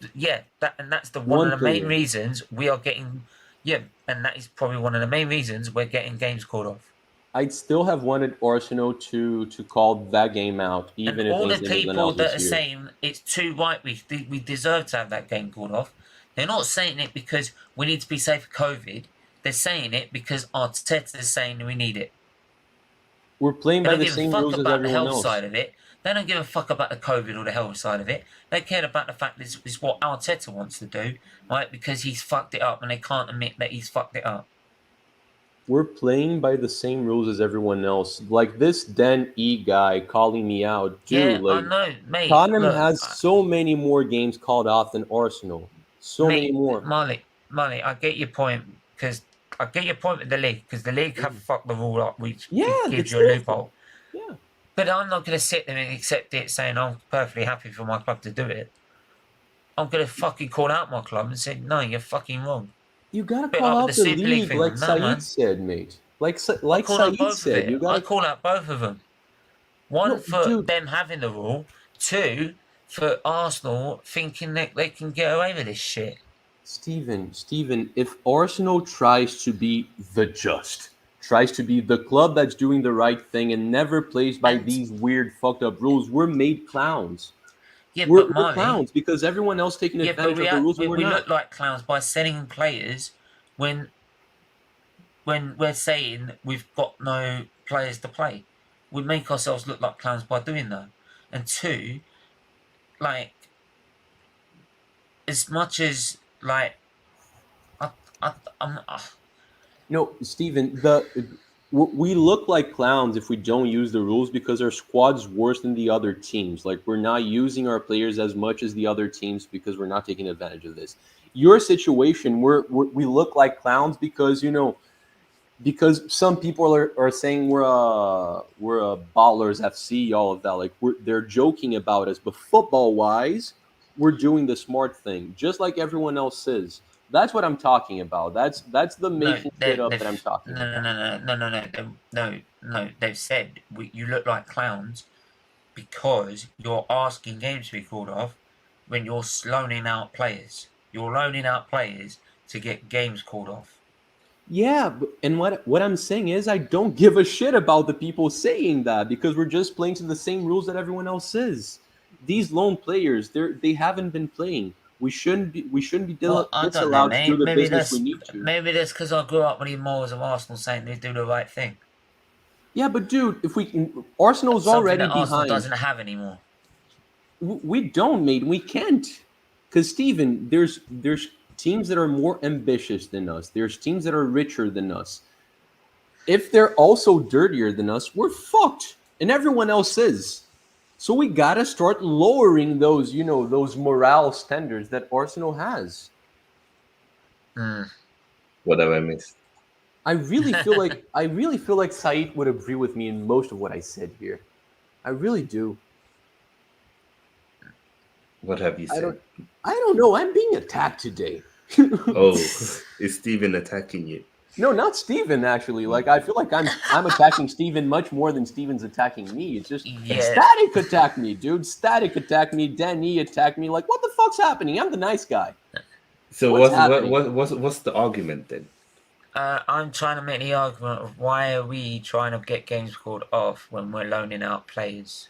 one of the main reasons we are getting, and that is probably one of the main reasons we're getting games called off. I'd still have wanted Arsenal to call that game out, even and if all the people that are saying it's too right, we deserve to have that game called off. They're not saying it because we need to be safe for COVID. They're saying it because Arteta is saying we need it. We're playing by the same rules as everyone else. They don't give a fuck about the health side of it. They don't give a fuck about the COVID or the health side of it. They care about the fact that it's what Arteta wants to do, right? Because he's fucked it up and they can't admit that he's fucked it up. We're playing by the same rules as everyone else. Like this Dan E guy calling me out. Dude, I know, mate. Tottenham has so many more games called off than Arsenal. Many more. Marley, I get your point because I get your point with the league because the league have fucked the rule up, which gives you a loophole. Yeah. But I'm not going to sit there and accept it saying I'm perfectly happy for my club to do it. I'm going to fucking call out my club and say, no, you're fucking wrong. You gotta call out the league like Sait said, mate. Like Sait said. I call out both of them. One for them having the rule. Two, for Arsenal thinking that they can get away with this shit. Steven, if Arsenal tries to be tries to be the club that's doing the right thing and never plays by these weird fucked up rules, we're made clowns. Yeah, we're clowns because everyone else taking advantage of the rules. We look like clowns by selling players when we're saying we've got no players to play. We make ourselves look like clowns by doing that. And two, like, as much as like, No, Steven, we look like clowns if we don't use the rules because our squad's worse than the other teams. Like, we're not using our players as much as the other teams because we're not taking advantage of this. Your situation, we look like clowns because, because some people are saying we're a Ballers FC, all of that. Like, they're joking about us, but football-wise, we're doing the smart thing, just like everyone else is. That's what I'm talking about. That's the making shit up that I'm talking about. No. They've said you look like clowns because you're asking games to be called off when you're loaning out players. You're loaning out players to get games called off. Yeah, and what I'm saying is I don't give a shit about the people saying that because we're just playing to the same rules that everyone else is. These lone players, they haven't been playing. We shouldn't be Well, I don't know, disallowed to do mate. the Maybe business that's we need to. because I grew up reading morals of Arsenal saying they do the right thing. Yeah, but dude, if Arsenal's Something already that Arsenal behind. doesn't have anymore. We don't, mate. We can't. Because Steven, there's teams that are more ambitious than us. There's teams that are richer than us. If they're also dirtier than us, we're fucked. And everyone else is. So we gotta start lowering those, those morale standards that Arsenal has. What have I missed? I really feel like Sait would agree with me in most of what I said here. I really do. What have you said? I don't know. I'm being attacked today. Oh, is Steven attacking you? No, not Steven, actually. Like, I feel like I'm attacking Steven much more than Steven's attacking me. It's just Static attacked me, dude. Static attacked me. Danny attacked me. Like, what the fuck's happening? I'm the nice guy. So what's the argument then? I'm trying to make the argument of why are we trying to get games called off when we're loaning out players?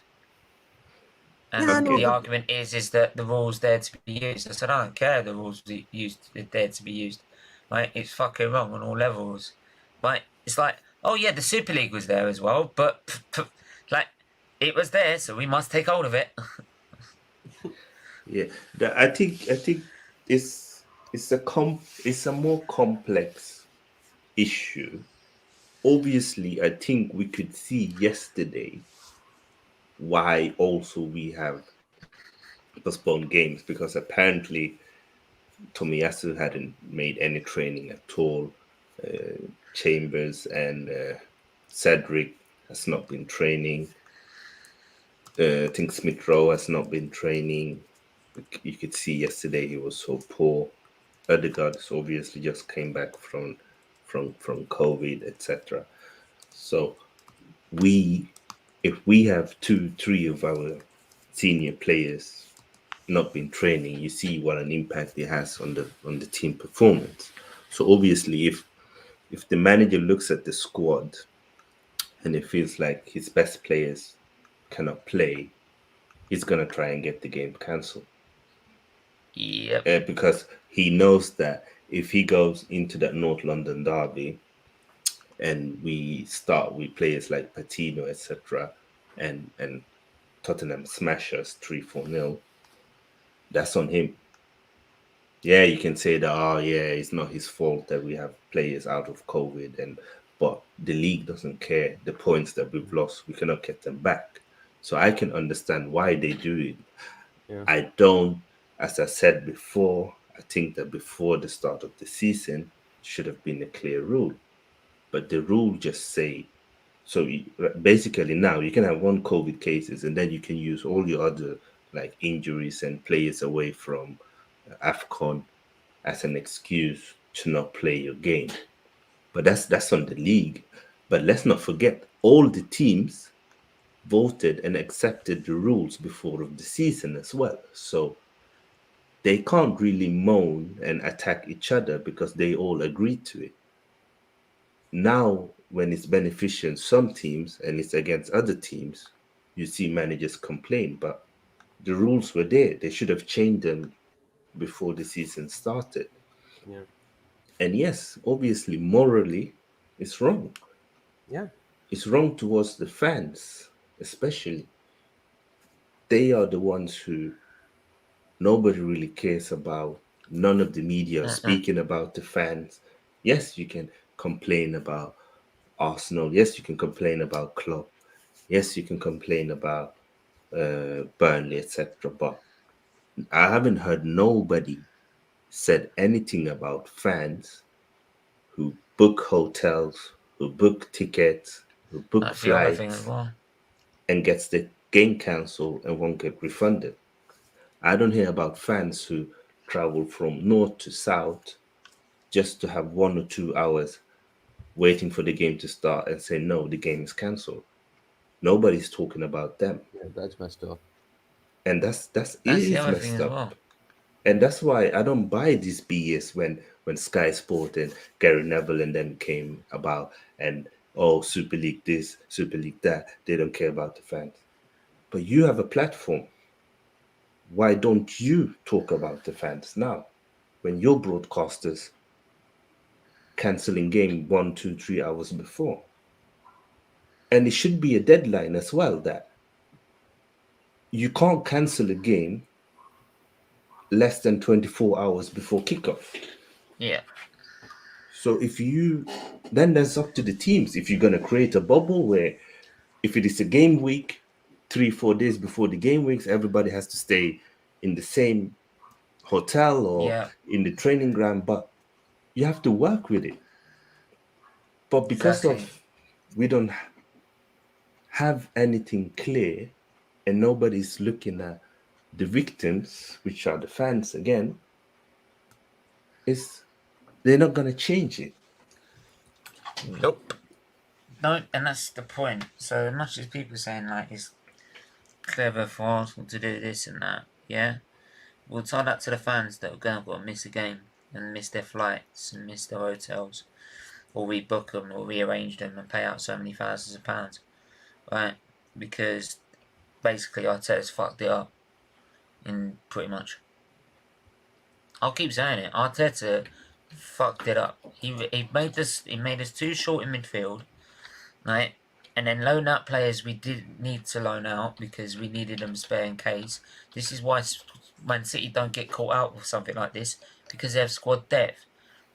And the argument is that the rules there to be used. I said, I don't care. The rules are there to be used. Right? It's fucking wrong on all levels. Right? It's like, oh yeah, the Super League was there as well, but like it was there, so we must take hold of it. Yeah, I think it's a more complex issue. Obviously, I think we could see yesterday why also we have postponed games, because apparently Tomiyasu hadn't made any training at all. Chambers and Cedric has not been training. I think Smith Rowe has not been training. You could see yesterday he was so poor. Odegaard obviously just came back from COVID, etc. So if we have 2-3 of our senior players not been training, you see what an impact it has on the team performance. So obviously, if the manager looks at the squad and it feels like his best players cannot play, he's gonna try and get the game cancelled. Yep. Because he knows that if he goes into that North London derby and we start with players like Patino, etc., and Tottenham smash us 3-4-0, that's on him. Yeah, you can say that, it's not his fault that we have players out of COVID, but the league doesn't care. The points that we've lost, we cannot get them back. So I can understand why they do it. Yeah. I don't, as I said before, I think that before the start of the season should have been a clear rule. But the rule just say, so basically now you can have 1 COVID cases and then you can use all your other like injuries and players away from AFCON as an excuse to not play your game. But that's on the league. But let's not forget, all the teams voted and accepted the rules before of the season as well. So they can't really moan and attack each other because they all agreed to it. Now, when it's beneficial some teams and it's against other teams, you see managers complain, but the rules were there. They should have changed them before the season started. Yeah. And yes, obviously, morally, it's wrong. Yeah. It's wrong towards the fans, especially. They are the ones who nobody really cares about. None of the media are speaking about the fans. Yes, you can complain about Arsenal. Yes, you can complain about Klopp. Yes, you can complain about Burnley, etc. But I haven't heard nobody said anything about fans who book hotels, who book tickets, who book flights, and gets the game cancelled and won't get refunded. I don't hear about fans who travel from north to south just to have 1 or 2 hours waiting for the game to start and say, no, the game is cancelled. Nobody's talking about them. Yeah, that's messed up. And that's messed up. Well. And that's why I don't buy this BS when Sky Sport and Gary Neville and them came about and Super League this, Super League that. They don't care about the fans. But you have a platform. Why don't you talk about the fans now? When your broadcasters cancelling game 1, 2, 3 hours before. And it should be a deadline as well that you can't cancel a game less than 24 hours before kickoff. Yeah. So then that's up to the teams. If you're going to create a bubble where if it is a game week, 3-4 days before the game weeks, everybody has to stay in the same hotel or in the training ground, but you have to work with it. But because of we don't have anything clear and nobody's looking at the victims, which are the fans again, they're not going to change it. Nope. No, and that's the point. So much as people saying like it's clever for Arsenal to do this and that, yeah, we'll tie that to the fans that are going to miss a game and miss their flights and miss their hotels, or rebook them or rearrange them and pay out so many thousands of pounds, right? Because basically Arteta's fucked it up in pretty much. I'll keep saying it. Arteta fucked it up. He made us too short in midfield, right? And then loan out players we didn't need to loan out because we needed them spare in case. This is why Man City don't get caught out with something like this, because they have squad depth,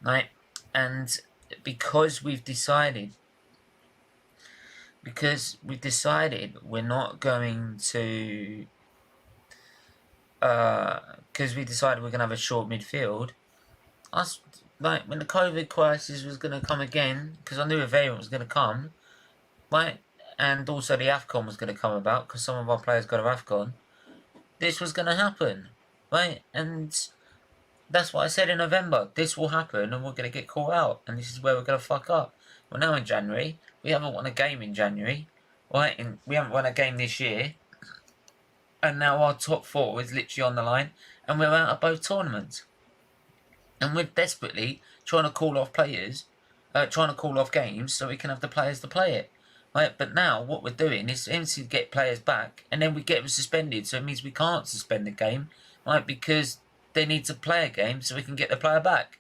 right? And because we've decided we're not going to because we decided we're going to have a short midfield. Like when the COVID crisis was going to come again, because I knew a variant was going to come, right? And also the AFCON was going to come about because some of our players got to AFCON. This was going to happen, right? And that's what I said in November. This will happen and we're going to get caught out. And this is where we're going to fuck up. We're now in January. We haven't won a game in January, right? And we haven't won a game this year. And now our top 4 is literally on the line. And we're out of both tournaments. And we're desperately trying to call off games so we can have the players to play it. Right? But now what we're doing is to get players back and then we get them suspended. So it means we can't suspend the game, right? Because they need to play a game so we can get the player back.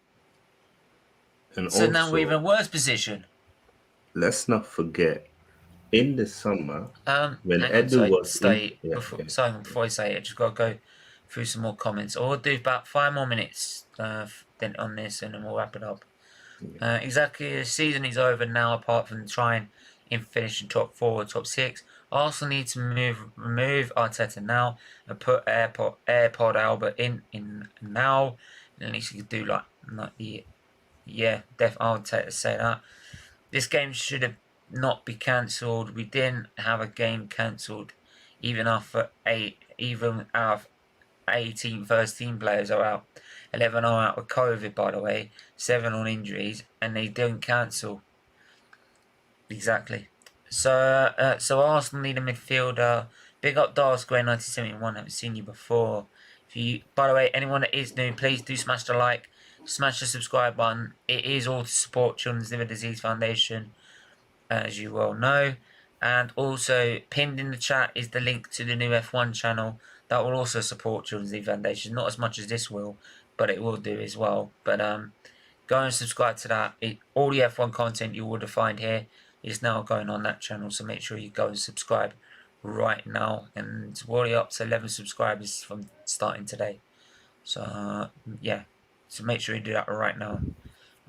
And so also, now we're in a worse position. Let's not forget, in the summer, when Edu was before I say it, I just got to go through some more comments. Or we'll do about 5 more minutes then on this and then we'll wrap it up. Exactly, the season is over now, apart from trying in finishing top 4 or top 6. Arsenal need to remove Arteta now and put AirPod Albert in now. And at least you could do like Arteta say that. This game should have not be cancelled. We didn't have a game cancelled even our 18 first team players are out. 11 are out with COVID, by the way. 7 on injuries, and they didn't cancel. Exactly. So Arsenal need a midfielder. Big up Dar Square 1971. Haven't seen you before. By the way, anyone that is new, please do smash the like, smash the subscribe button. It is all to support Children's Liver Disease Foundation, as you well know. And also pinned in the chat is the link to the new F1 channel that will also support Children's Liver Foundation. Not as much as this will, but it will do as well. But go and subscribe to that. All the F1 content you would have find here is now going on that channel, so make sure you go and subscribe right now. And we're already up to 11 subscribers from starting today. So yeah, so make sure you do that right now.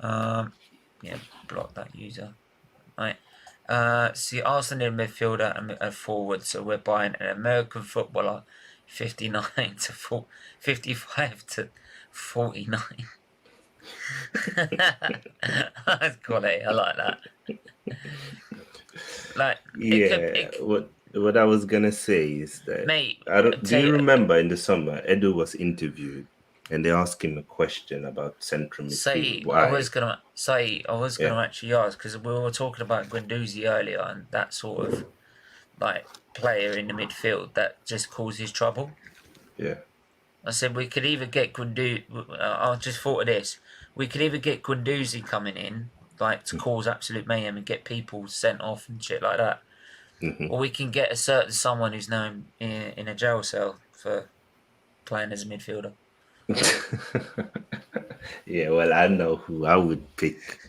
Yeah, block that user. Right. See, Arsenal in midfielder and a forward, so we're buying an American footballer, 55 to 49. That's quality. I like that. Like, what I was gonna say is that, mate, do you remember in the summer Edu was interviewed and they asked him a question about central midfield? I was gonna actually ask, because we were talking about Guendouzi earlier and that sort of like player in the midfield that just causes trouble. Yeah. I said we could either get Kundu. I just thought of this. We could either get Kunduzi coming in, like to cause absolute mayhem and get people sent off and shit like that, or we can get a certain someone who's now in a jail cell for playing as a midfielder. Yeah, well, I know who I would pick,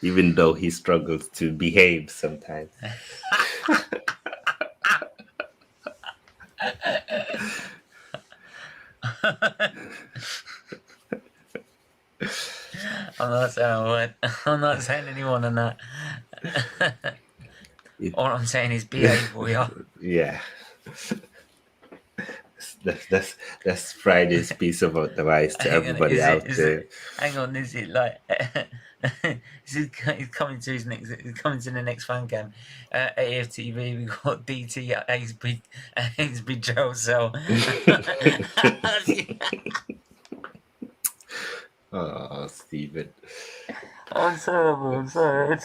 even though he struggles to behave sometimes. I'm not saying anyone on that. All I'm saying is behave, boy. Yeah. That's Friday's piece of advice to everybody out there. Hang on, is it like he's coming to the next fan cam? AFTV, we got DT at Ainsbury jail cell. Oh, Stephen. I'm sorry.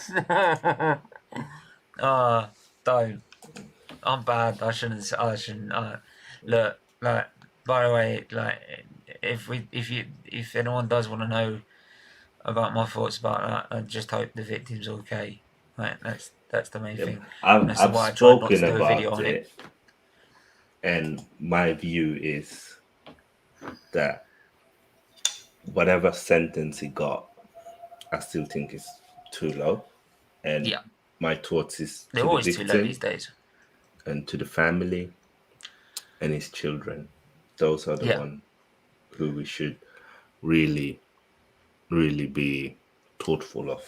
Don't. I'm bad. I shouldn't. Look, like, by the way, like, if anyone does want to know about my thoughts about that, I just hope the victim's okay. Like, that's the main thing. I've spoken about it, and my view is that whatever sentence he got, I still think is too low. And my thoughts is they're always too low these days. And to the family and his children. Those are the ones who we should really, really be thoughtful of.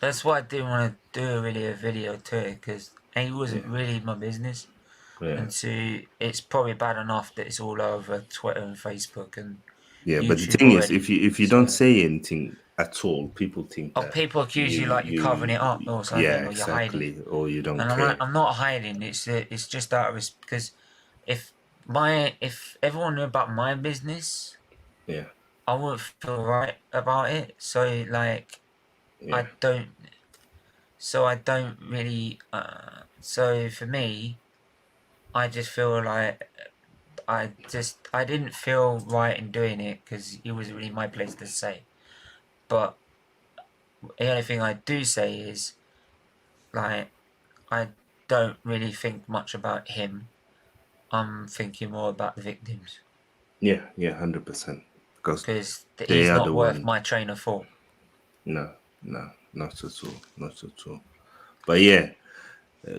That's why I didn't want to do a video to it, because it wasn't really my business. And two, it's probably bad enough that it's all over Twitter and Facebook and YouTube. But the thing is, if you don't say anything at all, people think that people accuse you like you're covering it up or something, or you're hiding, or you don't and care. I'm not hiding. It's just out of respect, because if everyone knew about my business, I wouldn't feel right about it. So like, I don't really. So for me, I just feel like I didn't feel right in doing it, because it was really my place to say. But the only thing I do say is, like, I don't really think much about him. I'm thinking more about the victims. 100%. Because he's not worth my train of thought. No, not at all. But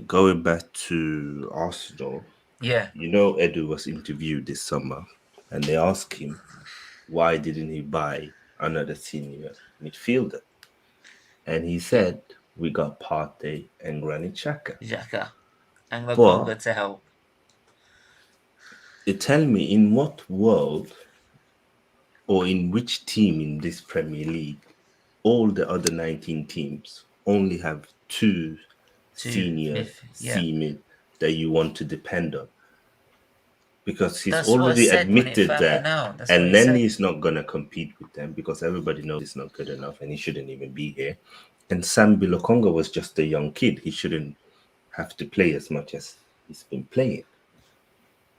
going back to Arsenal, you know, Edu was interviewed this summer, and they asked him why didn't he buy another senior midfielder, and he said we got Partey and Granit Xhaka. And Lokonga to help. You tell me, in what world or in which team in this Premier League all the other 19 teams only have two senior C-mid that you want to depend on? Because he's already admitted that, and then he's not going to compete with them because everybody knows he's not good enough and he shouldn't even be here. And Sambi Lokonga was just a young kid. He shouldn't have to play as much as he's been playing.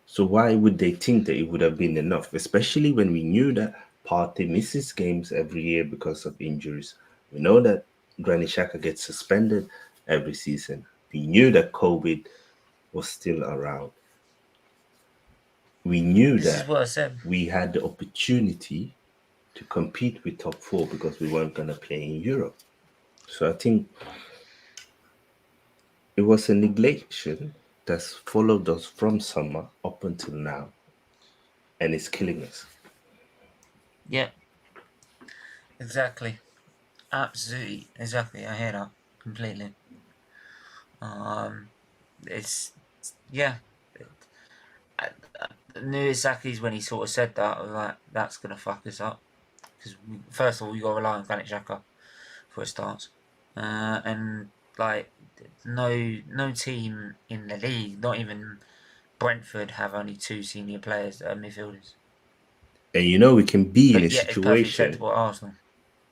So why would they think that it would have been enough, especially when we knew that Partey misses games every year because of injuries? We know that Granit Xhaka gets suspended every season. We knew that COVID was still around. We knew that we had the opportunity to compete with top four because we weren't going to play in Europe. So I think it was a neglection that's followed us from summer up until now, and it's killing us. Yeah, exactly. Absolutely, exactly. I hear that completely. I knew exactly when he sort of said that, like, that's going to fuck us up. Because first of all, you got to rely on Granit Xhaka for a start. And, like, no team in the league, not even Brentford, have only two senior players that are midfielders. And you know, we can be in a situation, Arsenal.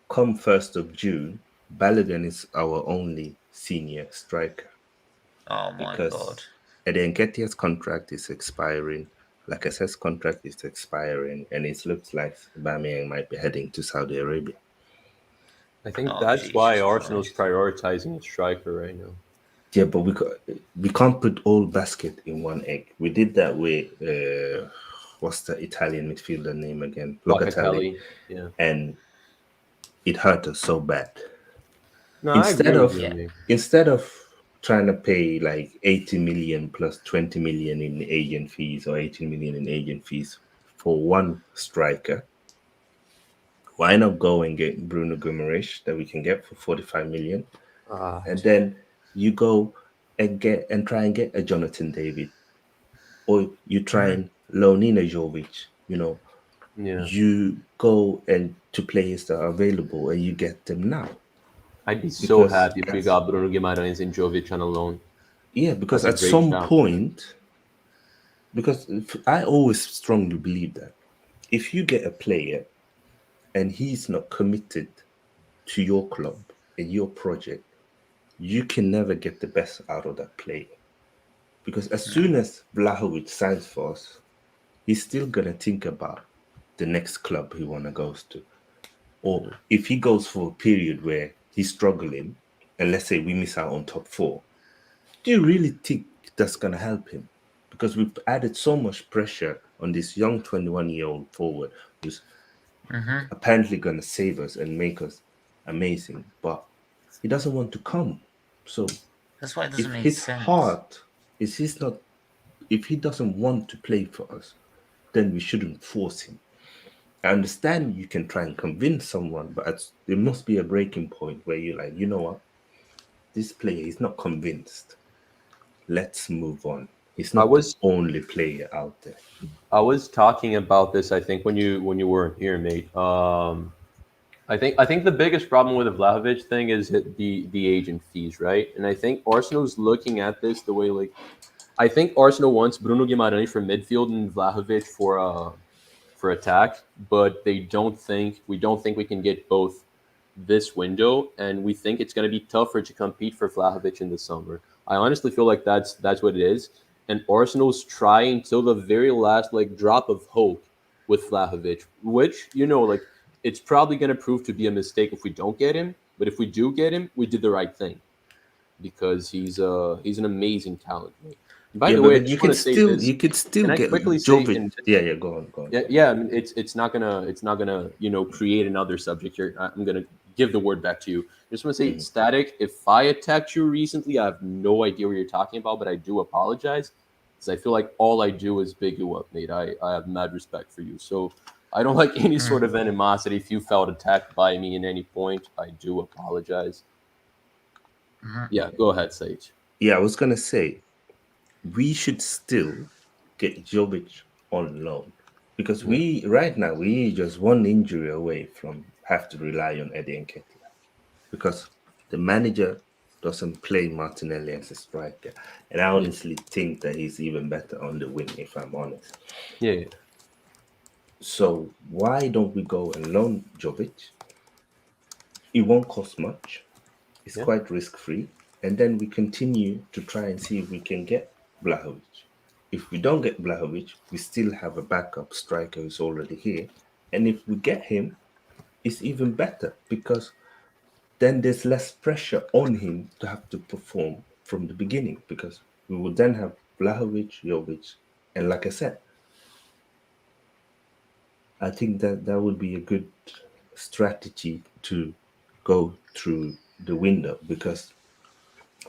Come 1st of June, Balogun is our only senior striker. Oh my God. Eden Nketiah's contract is expiring. Lacazette's contract is expiring, and it looks like Aubameyang might be heading to Saudi Arabia. I think Oh, that's why Jesus Arsenal's Christ. prioritizing a striker right now. Yeah, but we can't put all basket in one egg. We did that with what's the Italian midfielder name again? Locatelli. Yeah. And it hurt us so bad. No, I agree with you, Yeah. mate. Instead of trying to pay like 80 million plus 20 million in agent fees or 18 million in agent fees for one striker, why not go and get Bruno Guimaraes that we can get for 45 million? And then you go and try and get a Jonathan David, or you try and loan in a Jovic. You go and to players that are available and you get them now. I'd be so happy if we got Bruno Guimaraes and Jovic on a loan. Yeah, because at some point, because I always strongly believe that if you get a player and he's not committed to your club and your project, you can never get the best out of that player. Because as soon as Vlahovic signs for us, he's still going to think about the next club he want to go to. Or if he goes for a period where he's struggling, and let's say we miss out on top 4, do you really think that's going to help him? Because we've added so much pressure on this young 21-year-old forward who's apparently going to save us and make us amazing, but he doesn't want to come. So that's why it doesn't if make his sense. heart is if he doesn't want to play for us, then we shouldn't force him. I understand you can try and convince someone, but there must be a breaking point where you're like, you know what? This player is not convinced. Let's move on. He's not the only player out there. I was talking about this, I think, when you weren't here, mate. I think the biggest problem with the Vlahovic thing is the agent fees, right? And I think Arsenal's looking at this the way, like, I think Arsenal wants Bruno Guimaraes for midfield and Vlahovic for attack, but we don't think we can get both this window, and we think it's going to be tougher to compete for Vlahovic in the summer. I honestly feel like that's what it is, and Arsenal's trying till the very last drop of hope with Vlahovic, which it's probably going to prove to be a mistake if we don't get him. But if we do get him, we did the right thing because he's an amazing talent. By the way, you could still get Jovic. Yeah, go on. Yeah, I mean, it's not gonna create another subject here. I'm gonna give the word back to you. I just want to say, Static, if I attacked you recently, I have no idea what you're talking about, but I do apologize because I feel like all I do is big you up, mate. I have mad respect for you, so I don't like any sort of animosity. If you felt attacked by me in any point, I do apologize. Yeah, go ahead, Sait. Yeah, I was gonna say we should still get Jovic on loan because right now we just one injury away from have to rely on Eddie Nketiah because the manager doesn't play Martinelli as a striker, and I honestly think that he's even better on the wing, if I'm honest. Yeah. So why don't we go and loan Jovic? It won't cost much. It's quite risk-free. And then we continue to try and see if we can get Vlahovic. If we don't get Vlahovic, we still have a backup striker who's already here. And if we get him, it's even better because then there's less pressure on him to have to perform from the beginning because we will then have Vlahovic, Jovic, and like I said, I think that would be a good strategy to go through the window because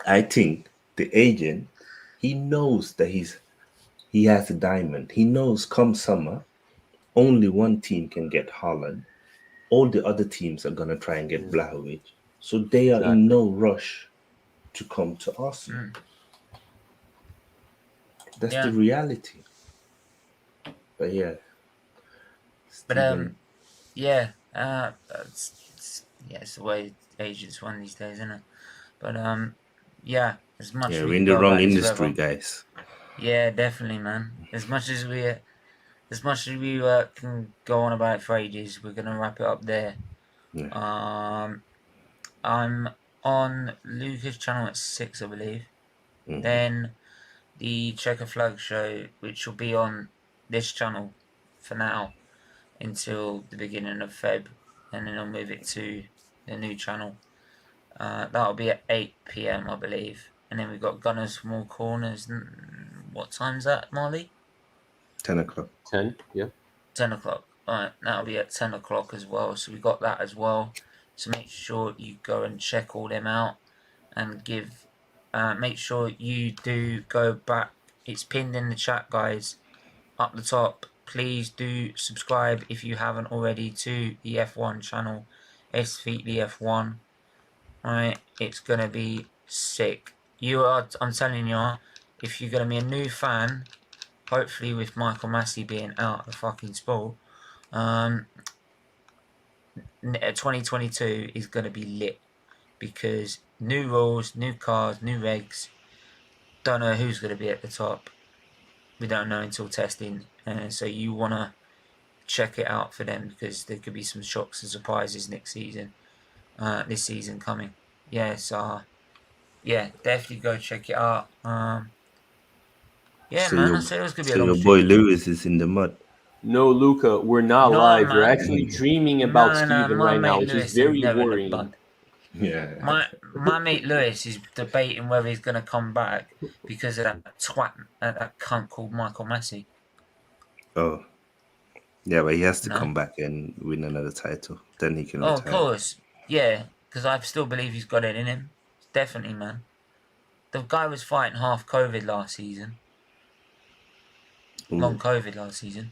I think the agent, he knows that he has a diamond. He knows come summer, only one team can get Haaland. All the other teams are going to try and get Vlahovic. So they are in no rush to come to Arsenal. That's the reality. But yeah. Steven. It's the way agents run these days, isn't it? But as much as we're in the wrong industry, guys. Yeah, definitely, man. As much as we can go on about it for ages, we're gonna wrap it up there. Yeah. I'm on Lucas' channel at 6, I believe. Then the Checker Flag show, which will be on this channel for now until the beginning of Feb, and then I'll move it to the new channel. That'll be at 8 PM, I believe. And then we've got Gunners from All Corners. What time's that, Marley? 10 o'clock. 10, yeah. 10 o'clock. Alright, that'll be at 10 o'clock as well. So we got that as well. So make sure you go and check all them out and give. Make sure you do go back. It's pinned in the chat, guys, up the top. Please do subscribe if you haven't already to the F1 channel, SFeatley F1. Alright, it's gonna be sick. I'm telling you, if you're gonna be a new fan, hopefully with Michael Massey being out of the fucking sport, 2022 is gonna be lit, because new rules, new cars, new regs. Don't know who's gonna be at the top. We don't know until testing, so you wanna check it out for them, because there could be some shocks and surprises next season. This season coming. Yes, yeah, definitely go check it out. Yeah, So man, your- I said it was gonna be So a long your boy stream. Lewis is in the mud. No, Luca, we're not No, live. You're man. actually dreaming about No, Steven my right now, mate which Lewis is very never in the worrying. bud. Yeah. My mate Lewis is debating whether he's gonna come back because of that twat, that cunt called Michael Massey. Oh. Yeah, but he has to No. come back and win another title. Then he can Oh, retire. of course, yeah, because I still believe he's got it in him. Definitely, man. The guy was fighting half COVID last season. Ooh, Long COVID last season.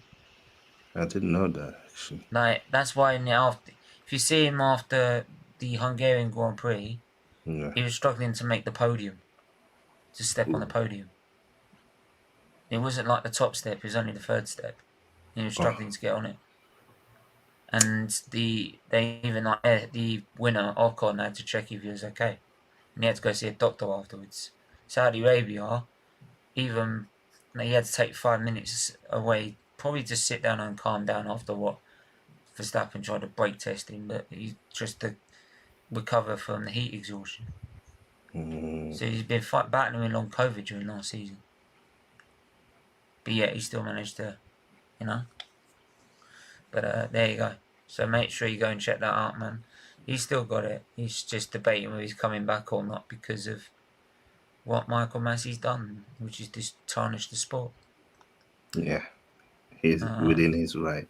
I didn't know that, actually. Like, that's why if you see him after the Hungarian Grand Prix, Yeah. he was struggling to make the podium, to step on the podium. It wasn't like the top step; it was only the third step. He was struggling to get on it. And the winner Ocon had to check if he was okay, and he had to go see a doctor afterwards. Saudi Arabia, even he had to take 5 minutes away, probably just sit down and calm down after what Verstappen tried to brake test him, but he just to recover from the heat exhaustion. So he's been battling with long COVID during last season, but yeah, he still managed to, you know. But there you go. So make sure you go and check that out, man. He's still got it. He's just debating whether he's coming back or not because of what Michael Massey's done, which is just tarnish the sport. Yeah. He's within his right.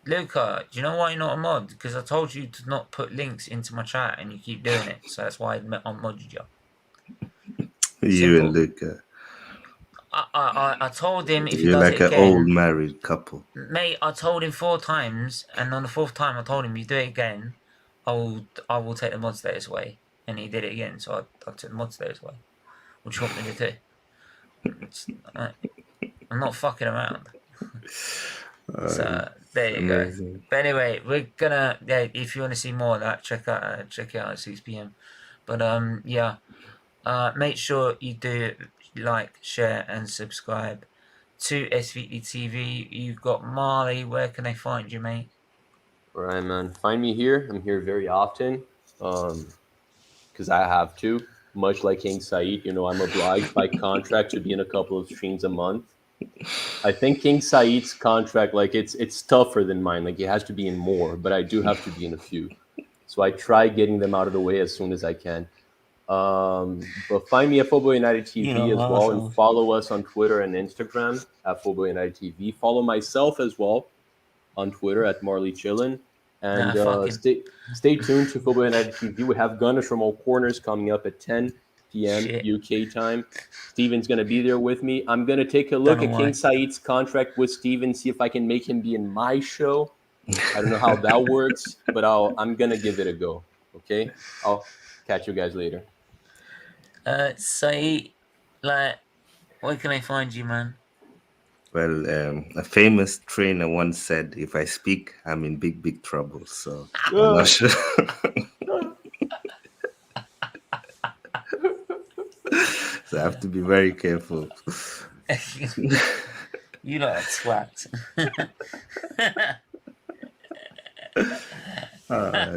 Luca, do you know why you're not a mod? Because I told you to not put links into my chat and you keep doing it. So that's why I modded you. You Simple. and Luca. I told him if he You're does like it an again, old married couple. mate, I told him 4 times, and on the 4th time I told him, you do it again, I will take the mod status away. And he did it again, so I took the mod status away. What do you want me to do? I'm not fucking around. So there you amazing. go. But anyway, we're gonna, if you want to see more of that, check it out at 6 PM. But make sure you do like, share, and subscribe to SFeatleyTV. You've got Marley. Where can they find you, mate? All right, man. Find me here. I'm here very often because I have to. Much like King Sait, I'm obliged by contract to be in a couple of streams a month. I think King Said's contract, it's tougher than mine. Like, it has to be in more, but I do have to be in a few. So I try getting them out of the way as soon as I can. But find me at Football United TV as well, and follow us on Twitter and Instagram at Football United TV. Follow myself as well on Twitter at Marley Chillin. And stay tuned to Football United TV. We have Gunners from All Corners coming up at 10 p.m. UK time. Steven's going to be there with me. I'm going to take a look at King Said's contract with Steven, see if I can make him be in my show. I don't know how that works, but I'm going to give it a go. Okay? I'll catch you guys later. Sait, where can I find you, man? Well, a famous trainer once said, if I speak, I'm in big, big trouble. So I'm not sure. So I have to be very careful. You know a twat.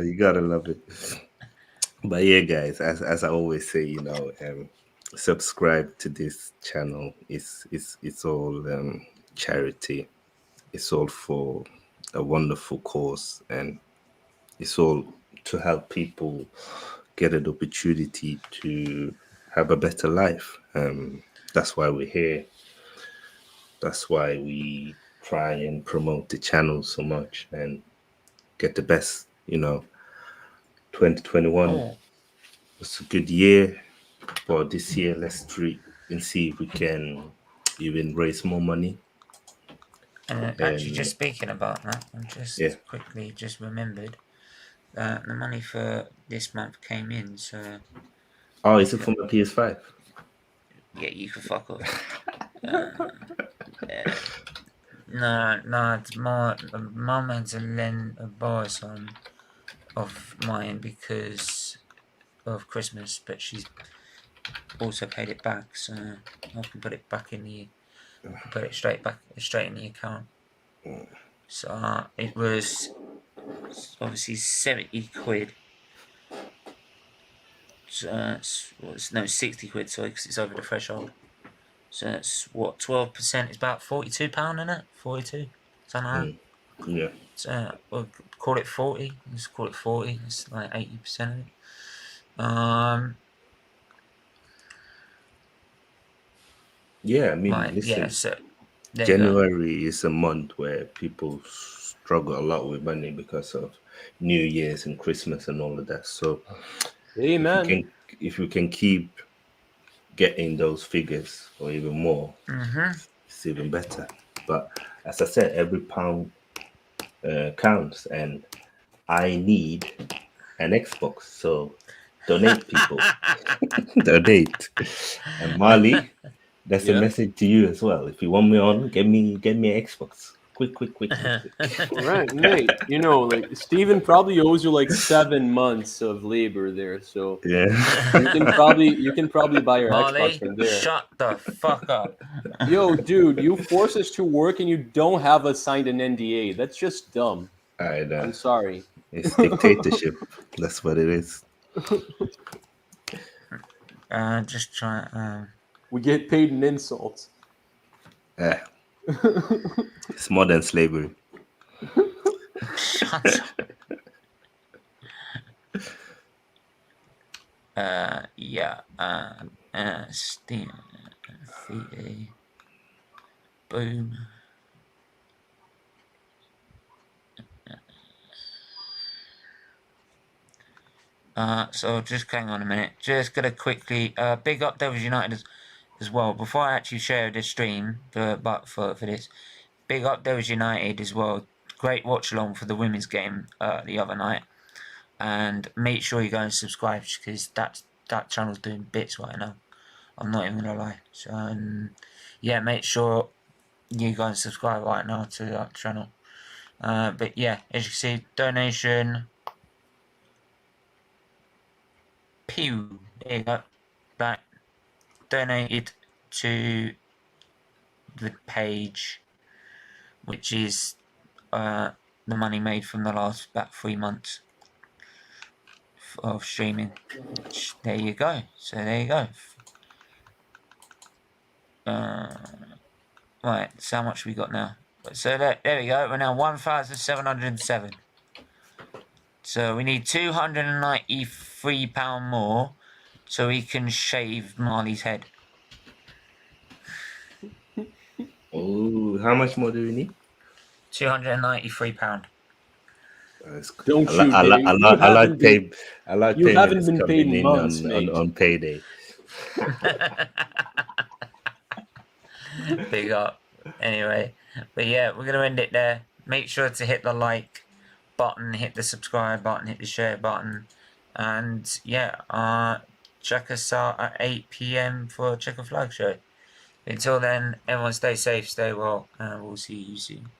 You gotta love it. But yeah, guys, as I always say, subscribe to this channel. It's all charity. It's all for a wonderful cause, and it's all to help people get an opportunity to have a better life. That's why we're here. That's why we try and promote the channel so much and get the best. 2021 was a good year, but this year let's treat and see if we can even raise more money. And actually, just speaking about that, I just quickly just remembered that the money for this month came in. So, is it for my PS5? Yeah, you can fuck off. No, it's my man's a borrow some of mine because of Christmas, but she's also paid it back, so I can put it back in the, put it straight in the account. So it was obviously 70 quid. So no, 60 quid. Sorry, because it's over the threshold. So that's what 12% is about £42, isn't it? 42, something like that. Yeah. So we'll call it 40. Let's call it 40. It's like 80% of it. Yeah, I mean, Right, listen. yeah, so January is a month where people struggle a lot with money because of New Year's and Christmas and all of that. So, if you can keep getting those figures or even more, it's even better. But as I said, every pound counts, and I need an Xbox. So donate, people. Donate. And Marley, that's a message to you as well. If you want me on, get me an Xbox. Quick. Right, mate. Like Steven probably owes you like 7 months of labor there, so yeah, you can probably buy your Marley, Xbox from there. Shut the fuck up. Yo, dude, you force us to work and you don't have us signed an NDA. That's just dumb. I know. I'm sorry. It's dictatorship. That's what it is. Just try. We get paid in insults. It's more than slavery. Shut up. Steam Featley. Boom. So just hang on a minute. Just gonna quickly big up Devils United as well. Before I actually share this stream for this, big up Devils United as well. Great watch along for the women's game the other night, and make sure you go and subscribe because that channel's doing bits right now. I'm not even gonna lie. So yeah, make sure you go and subscribe right now to that channel. But yeah, as you can see, donation. Pew, there you go. That donated to the page, which is the money made from the last about 3 months of streaming. Which, there you go. So there you go. Right, so how much we got now? So there we go. We're now 1,707. So we need £293 more so we can shave Marley's head. Oh, how much more do we need? £293. Don't I like payments coming in months, on payday. Big up. Anyway, but yeah, we're gonna end it there. Make sure to hit the like button, hit the subscribe button, hit the share button, and yeah, check us out at 8 PM for Checker Flag Show. Until then, everyone stay safe, stay well, and we'll see you soon.